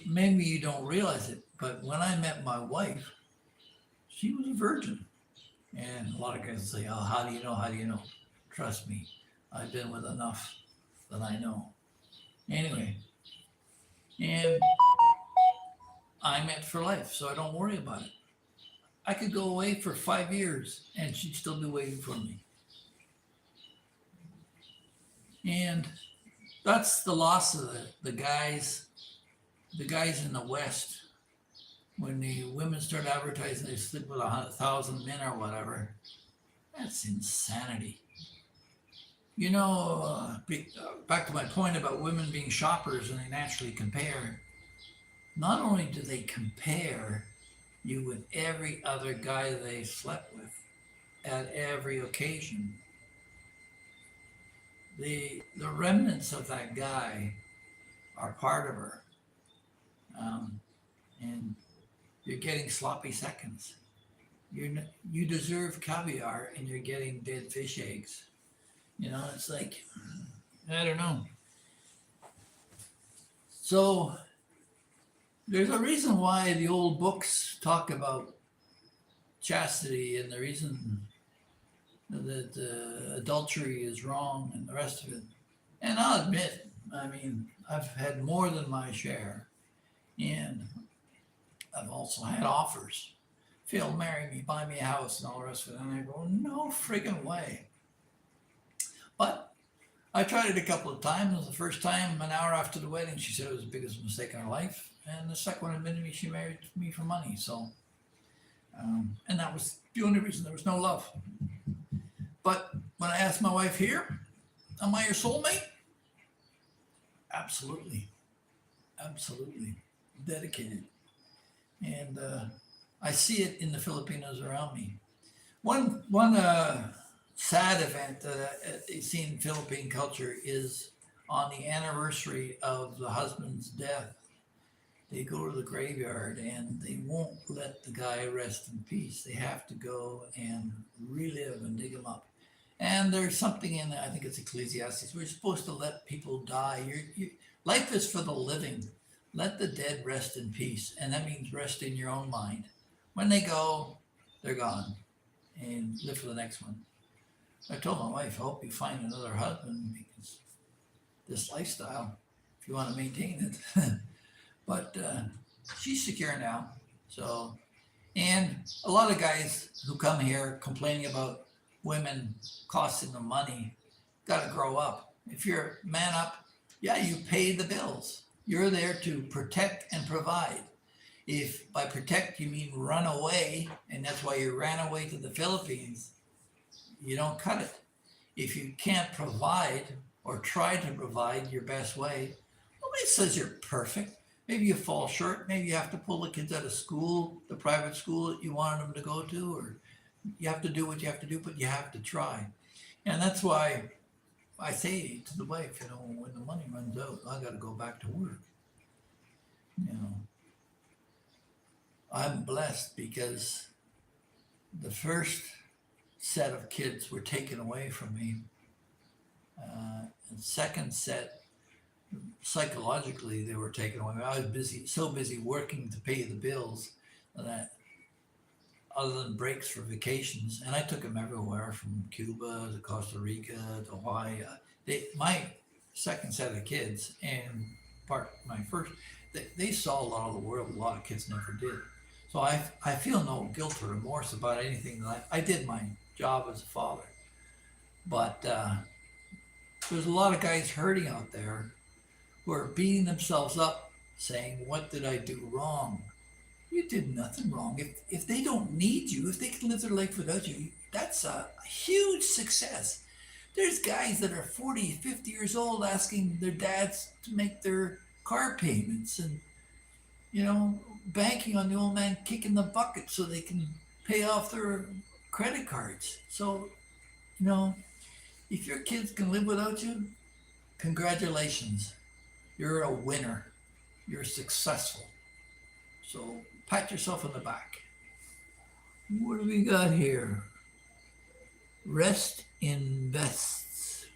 maybe you don't realize it, but when I met my wife, she was a virgin. And a lot of guys say, oh, how do you know? How do you know? Trust me, I've been with enough that I know. Anyway, and I'm it for life, so I don't worry about it. I could go away for 5 years and she'd still be waiting for me. And that's the loss of the guys in the West. When the women start advertising they sleep with 1,000 men or whatever, that's insanity. Back to my point about women being shoppers and they naturally compare. Not only do they compare you with every other guy they slept with at every occasion, the remnants of that guy are part of her. And you're getting sloppy seconds. You deserve caviar and you're getting dead fish eggs. It's like, I don't know. So there's a reason why the old books talk about chastity, and the reason that adultery is wrong and the rest of it. And I'll admit, I mean, I've had more than my share. And I've also had offers. Phil, marry me, buy me a house, and all the rest of it. And I go, no friggin' way. But I tried it a couple of times. The first time, an hour after the wedding, she said it was the biggest mistake in her life. And the second one admitted me she married me for money. So, and that was the only reason. There was no love. But when I asked my wife here, am I your soulmate? Absolutely. Absolutely. Dedicated. And I see it in the Filipinos around me. One sad event that I see in Philippine culture is on the anniversary of the husband's death. They go to the graveyard and they won't let the guy rest in peace. They have to go and relive and dig him up. And there's something in, I think it's Ecclesiastes, we're supposed to let people die. Life is for the living. Let the dead rest in peace. And that means rest in your own mind. When they go, they're gone. And live for the next one. I told my wife, I hope you find another husband, because this lifestyle, if you want to maintain it. But she's secure now. So, and a lot of guys who come here complaining about women costing them money, got to grow up. If you're man up, yeah, you pay the bills. You're there to protect and provide. If by protect you mean run away, and that's why you ran away to the Philippines, you don't cut it. If you can't provide or try to provide your best way, nobody says you're perfect. Maybe you fall short. Maybe you have to pull the kids out of school, the private school that you wanted them to go to, or you have to do what you have to do, but you have to try. And that's why I say to the wife, when the money runs out, I got to go back to work. I'm blessed because the first set of kids were taken away from me. And second set, psychologically, they were taken away. I was so busy working to pay the bills that other than breaks for vacations, and I took them everywhere from Cuba to Costa Rica to Hawaii. My second set of kids and my first, they saw a lot of the world a lot of kids never did. So I feel no guilt or remorse about anything. I did my job as a father. But there's a lot of guys hurting out there who are beating themselves up saying, what did I do wrong? You did nothing wrong. If they don't need you, if they can live their life without you, that's a huge success. There's guys that are 40, 50 years old asking their dads to make their car payments and, banking on the old man kicking the bucket so they can pay off their credit cards. So, if your kids can live without you, congratulations. You're a winner. You're successful. So pat yourself on the back. What do we got here? Rest invests.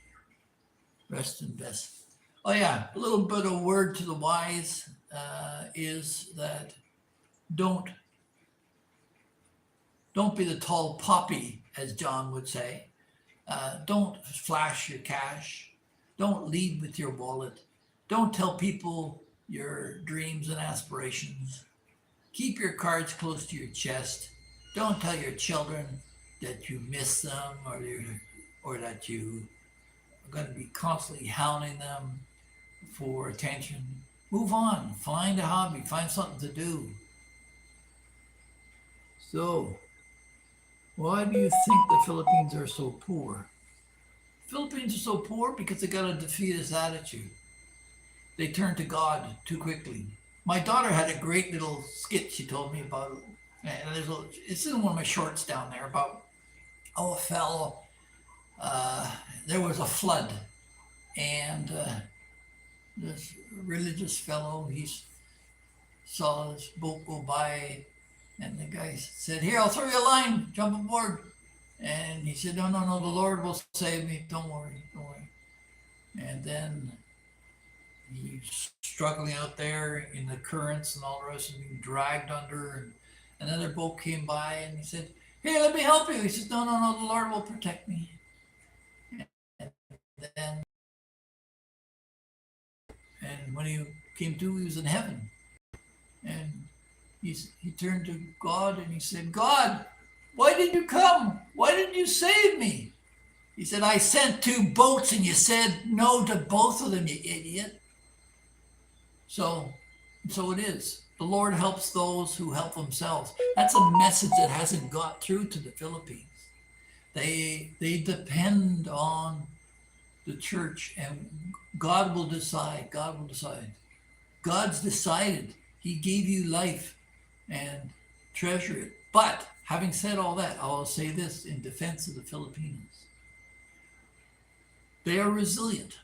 Rest invests. Oh yeah, a little bit of word to the wise is that don't be the tall poppy, as John would say. Don't flash your cash. Don't lead with your wallet. Don't tell people your dreams and aspirations. Keep your cards close to your chest. Don't tell your children that you miss them or that you are going to be constantly hounding them for attention. Move on. Find a hobby. Find something to do. So, why do you think the Philippines are so poor? Philippines are so poor because they got a defeatist attitude. They turn to God too quickly. My daughter had a great little skit she told me about, and it's in one of my shorts down there about, a fellow, there was a flood, and this religious fellow, he saw this boat go by, And the guy said, "Here, I'll throw you a line, jump aboard." And he said, "No, no, no, the Lord will save me. Don't worry, don't worry." And then he's struggling out there in the currents and all the rest, and being dragged under. And another boat came by, and he said, "Here, let me help you." He says, "No, no, no, the Lord will protect me." And then, and when he came to, he was in heaven. And he turned to God and he said, "God, why did you come? Why didn't you save me?" He said, "I sent two boats and you said no to both of them, you idiot." So, so it is. The Lord helps those who help themselves. That's a message that hasn't got through to the Philippines. They depend on the church, and God will decide. God will decide. God's decided. He gave you life, and treasure it. But having said all that, I'll say this in defense of the Filipinos: they are resilient.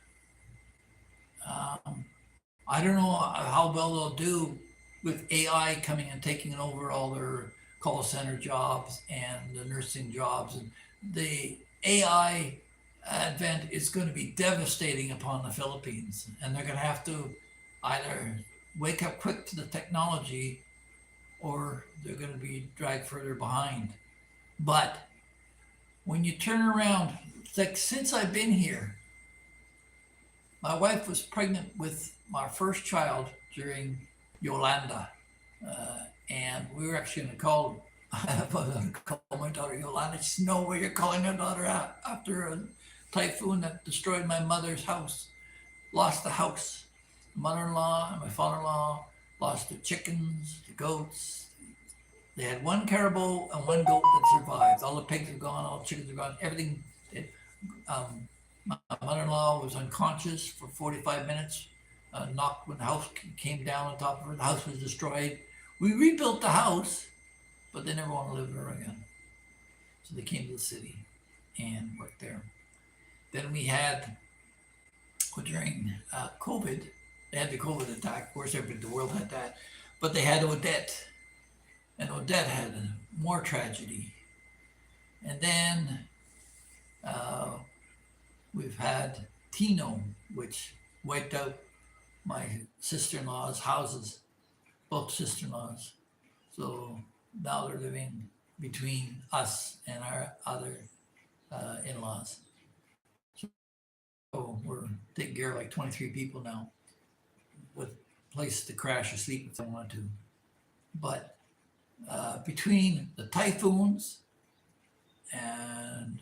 I don't know how well they'll do with AI coming and taking over all their call center jobs and the nursing jobs. And the AI advent is going to be devastating upon the Philippines. And they're going to have to either wake up quick to the technology or they're going to be dragged further behind. But when you turn around, it's like since I've been here, my wife was pregnant with my first child during Yolanda, and we were actually going to call. I was going to call my daughter Yolanda. She said, "No, where you're calling your daughter after a typhoon that destroyed my mother's house, lost the house. Mother-in-law and my father-in-law lost the chickens, the goats. They had one caribou and one goat that survived. All the pigs are gone, all the chickens are gone, everything. My mother-in-law was unconscious for 45 minutes, knocked when the house came down on top of her. The house was destroyed. We rebuilt the house, but they never want to live there again. So they came to the city and worked there. Then we had, during COVID, they had the COVID attack. Of course, the world had that. But they had Odette, and Odette had more tragedy. And then we've had Tino, which wiped out my sister-in-law's houses, both sister-in-laws. So now they're living between us and our other in-laws. So we're taking care of like 23 people now, with places to crash or sleep if they want to. But between the typhoons and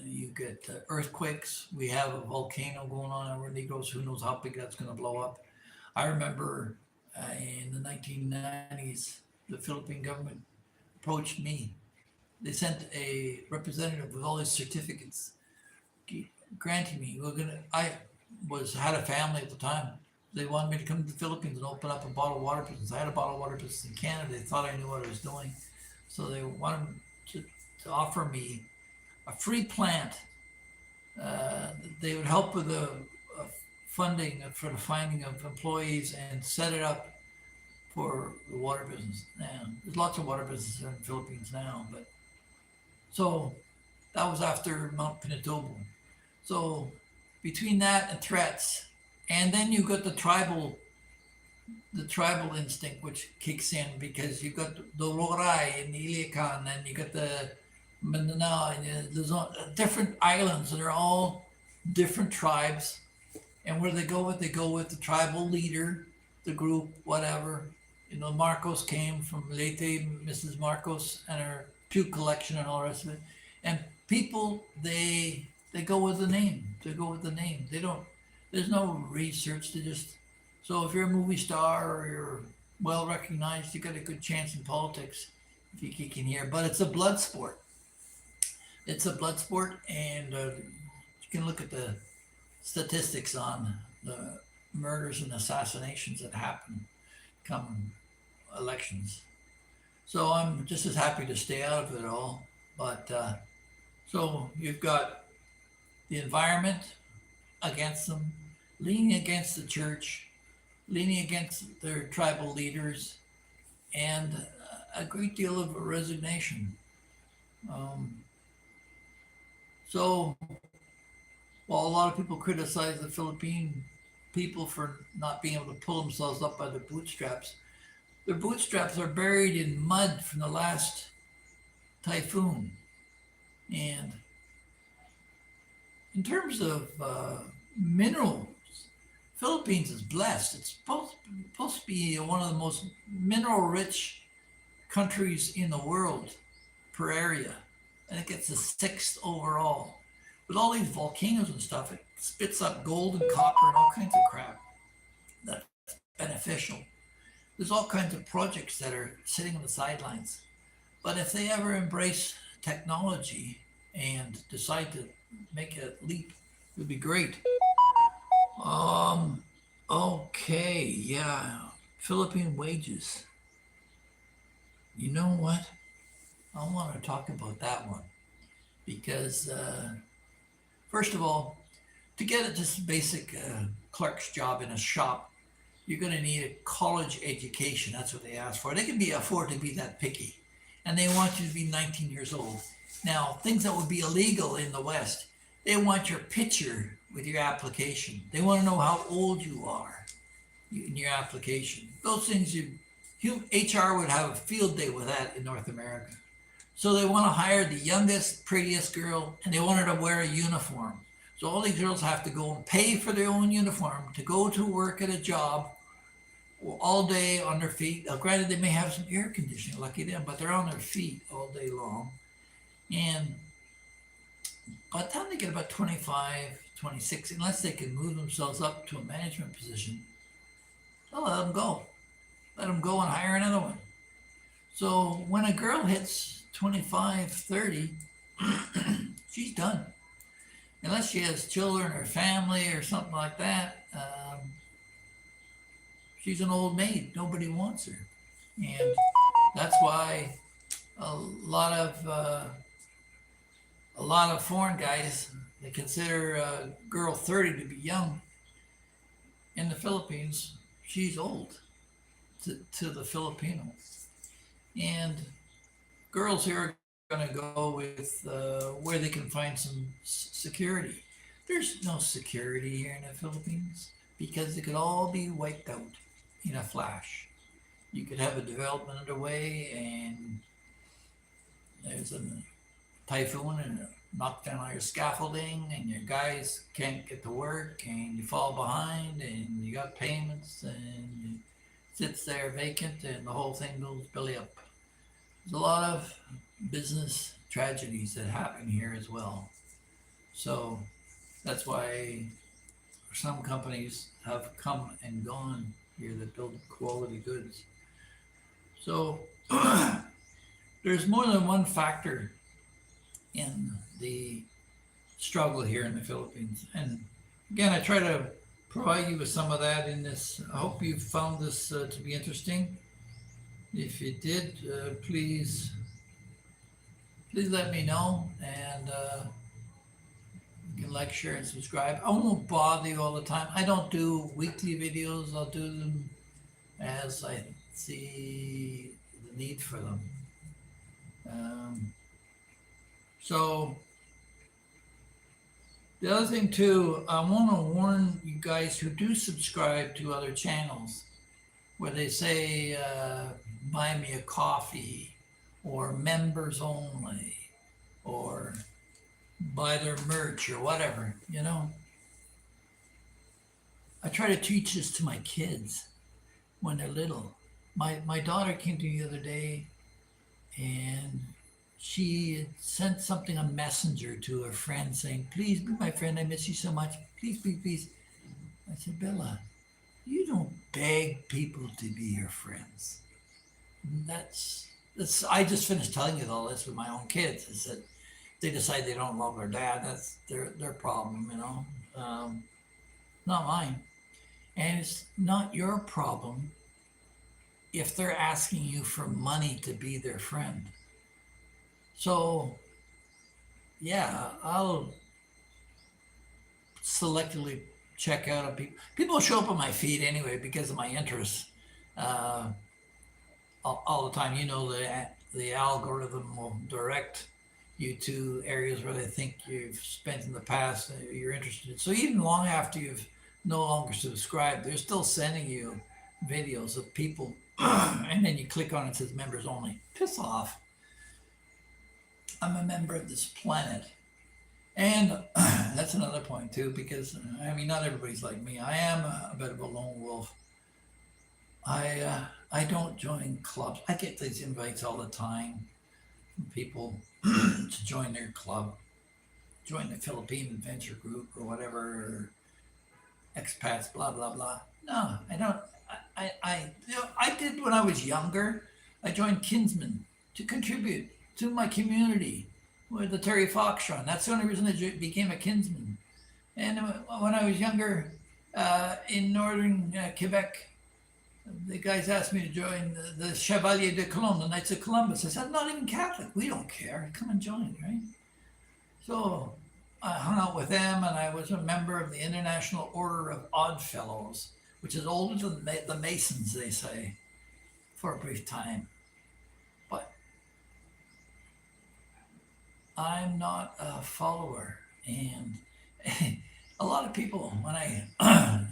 you get earthquakes, we have a volcano going on over Negros. Who knows how big that's going to blow up? I remember in the 1990s, the Philippine government approached me. They sent a representative with all his certificates granting me. I had a family at the time. They wanted me to come to the Philippines and open up a bottled water business. I had a bottled water business in Canada. They thought I knew what I was doing. So they wanted to offer me a free plant. They would help with the funding for the finding of employees and set it up for the water business. And there's lots of water businesses in the Philippines now, but so that was after Mount Pinatubo. So between that and threats, and then you got the tribal instinct which kicks in, because you got the Roray and the Iliacan, and you got the Mindanao, and there's different islands that are all different tribes, and where they go with the tribal leader, the group, whatever. You know, Marcos came from Leyte, Mrs. Marcos, and her puke collection and all the rest of it. And people, they go with the name. They go with the name. They don't. There's no research. They just. So if you're a movie star or you're well recognized, you got a good chance in politics if you kick in here. But it's a blood sport. It's a blood sport, and you can look at the statistics on the murders and assassinations that happen come elections. So I'm just as happy to stay out of it all. But so you've got the environment against them, leaning against the church, leaning against their tribal leaders, and a great deal of resignation. Um, so while a lot of people criticize the Philippine people for not being able to pull themselves up by their bootstraps are buried in mud from the last typhoon. And in terms of minerals, Philippines is blessed. It's supposed to be one of the most mineral-rich countries in the world per area. I think it's the sixth overall. With all these volcanoes and stuff, it spits up gold and copper and all kinds of crap that's beneficial. There's all kinds of projects that are sitting on the sidelines. But if they ever embrace technology and decide to make a leap, it would be great. Um, okay, yeah. Philippine wages. You know what? I want to talk about that one because, first of all, to get just a basic clerk's job in a shop, you're going to need a college education. That's what they ask for. They can afford to be that picky, and they want you to be 19 years old. Now, things that would be illegal in the West, they want your picture with your application. They want to know how old you are in your application. Those things, HR would have a field day with that in North America. So they want to hire the youngest, prettiest girl, and they want her to wear a uniform. So all these girls have to go and pay for their own uniform to go to work at a job all day on their feet. Now, granted, they may have some air conditioning, lucky them, but they're on their feet all day long. And by the time they get about 25, 26, unless they can move themselves up to a management position, they'll let them go. Let them go and hire another one. So when a girl hits 25, 30, she's done. Unless she has children or family or something like that, she's an old maid. Nobody wants her. And that's why a lot of foreign guys, they consider a girl 30 to be young. In the Philippines, she's old to the Filipinos. And girls here are going to go with where they can find some security. There's no security here in the Philippines because it could all be wiped out in a flash. You could have a development underway and there's a typhoon and knock down all your scaffolding and your guys can't get to work and you fall behind and you got payments and it sits there vacant and the whole thing goes belly up. There's a lot of business tragedies that happen here as well. So that's why some companies have come and gone here that build quality goods. So there's more than one factor in the struggle here in the Philippines. And again, I try to provide you with some of that in this. I hope you found this to be interesting. If you did, please let me know, and you can like, share, and subscribe. I won't bother you all the time. I don't do weekly videos. I'll do them as I see the need for them. So the other thing too, I want to warn you guys who do subscribe to other channels where they say, buy me a coffee or members only or buy their merch or whatever, you know. I try to teach this to my kids when they're little. My daughter came to me the other day and she sent something on Messenger to her friend saying, please be my friend, I miss you so much. Please, please, please. I said, Bella, you don't beg people to be your friends. That's I just finished telling you all this with my own kids. I said, they decide they don't love their dad, that's their problem, you know. Not mine. And it's not your problem if they're asking you for money to be their friend. So, yeah, I'll selectively check out people. People show up on my feed anyway because of my interests. all the time. You know, the algorithm will direct you to areas where they think you've spent in the past you're interested in. So even long after you've no longer subscribed, they're still sending you videos of people, and then you click on it, it says members only. Piss off. I'm a member of this planet. And that's another point too, because I mean, not everybody's like me. I am a bit of a lone wolf. I don't join clubs. I get these invites all the time from people to join their club, join the Philippine Adventure Group or whatever, or expats, blah blah blah. No, I don't. I did when I was younger. I joined Kinsmen to contribute to my community with the Terry Fox run. That's the only reason I became a Kinsman. And when I was younger, in northern Quebec, the guys asked me to join the Chevalier de Colombes, the Knights of Columbus. I said, I'm not even Catholic. We don't care. Come and join, right? So I hung out with them, and I was a member of the International Order of Odd Fellows, which is older than the Masons, they say, for a brief time. But I'm not a follower. And a lot of people, when I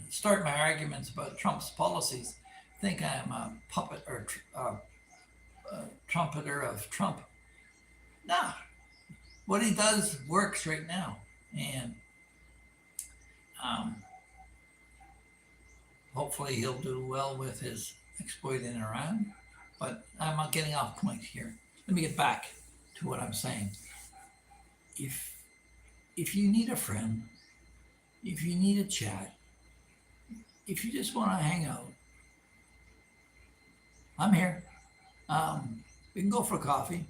start my arguments about Trump's policies, think I'm a puppet or trumpeter of Trump. Nah, what he does works right now. And hopefully he'll do well with his exploiting Iran. But I'm not getting off point here. Let me get back to what I'm saying. If you need a friend, if you need a chat, if you just want to hang out, I'm here. We can go for coffee.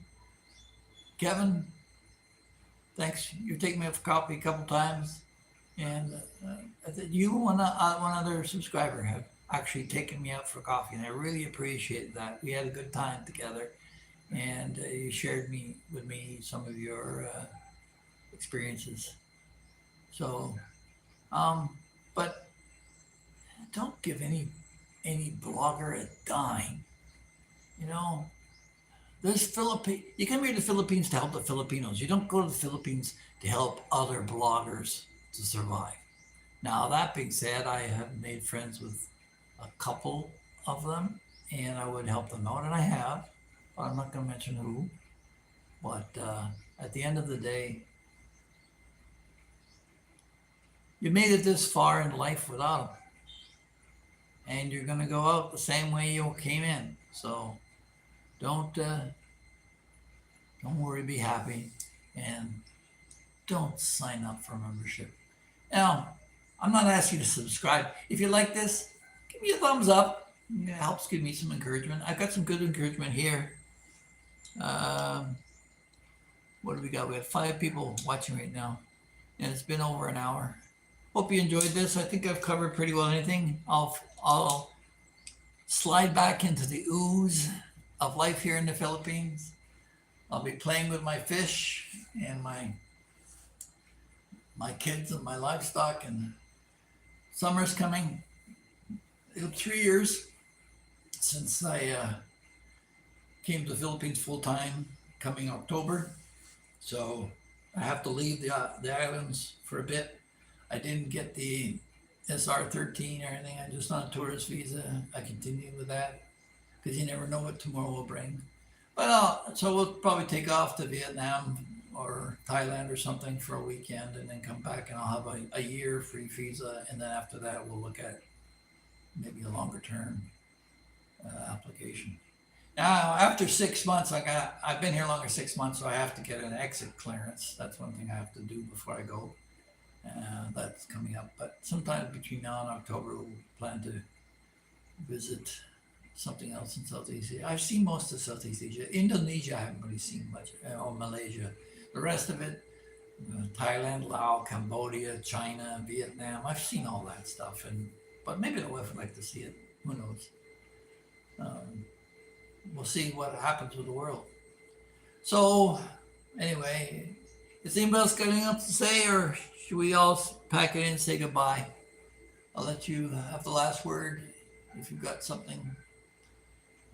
Kevin, thanks. You're taking me out for coffee a couple times. And you and one other subscriber have actually taken me out for coffee, and I really appreciate that. We had a good time together, and you shared with me some of your experiences. So, but don't give any blogger a dime. You know, there's you come here to the Philippines to help the Filipinos. You don't go to the Philippines to help other bloggers to survive. Now, that being said, I have made friends with a couple of them, and I would help them out, and I have, but I'm not going to mention who. But at the end of the day, you made it this far in life without them, and you're going to go out the same way you came in. So don't worry, be happy, and don't sign up for membership. Now, I'm not asking you to subscribe. If you like this, give me a thumbs up. It helps give me some encouragement. I've got some good encouragement here. What do we got? We have 5 people watching right now, and it's been over an hour. Hope you enjoyed this. I think I've covered pretty well anything. I'll slide back into the ooze of life here in the Philippines. I'll be playing with my fish and my kids and my livestock, and summer's coming. It's 3 years since I came to the Philippines full time, coming October. So I have to leave the islands for a bit. I didn't get the SR-13 or anything. I'm just on a tourist visa. I continue with that because you never know what tomorrow will bring. But so we'll probably take off to Vietnam or Thailand or something for a weekend, and then come back, and I'll have a year free visa. And then after that, we'll look at maybe a longer term application. Now, after 6 months, I've been here longer 6 months, so I have to get an exit clearance. That's one thing I have to do before I go. That's coming up. But sometime between now and October, we'll plan to visit something else in Southeast Asia. I've seen most of Southeast Asia. Indonesia, I haven't really seen much, or Malaysia. The rest of it, Thailand, Laos, Cambodia, China, Vietnam, I've seen all that stuff. But maybe the wife would like to see it. Who knows? We'll see what happens with the world. So, anyway, is anybody else got anything else to say, or should we all pack it in and say goodbye? I'll let you have the last word if you've got something.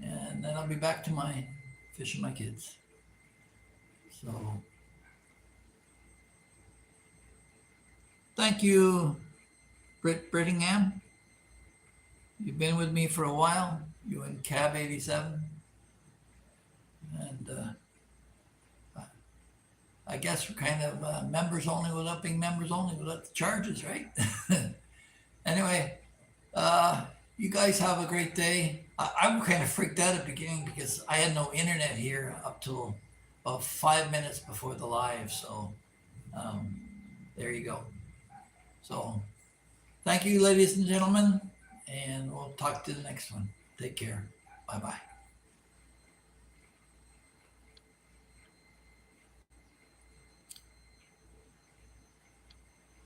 And and then I'll be back to my fishing my kids. So thank you, Britt Brittingham. You've been with me for a while. You and Cab 87. And I guess we're kind of members only without being members only without the charges, right? Anyway, you guys have a great day. I'm kind of freaked out at the beginning because I had no internet here up till about 5 minutes before the live. So there you go. So thank you, ladies and gentlemen, and we'll talk to the next one. Take care. Bye-bye.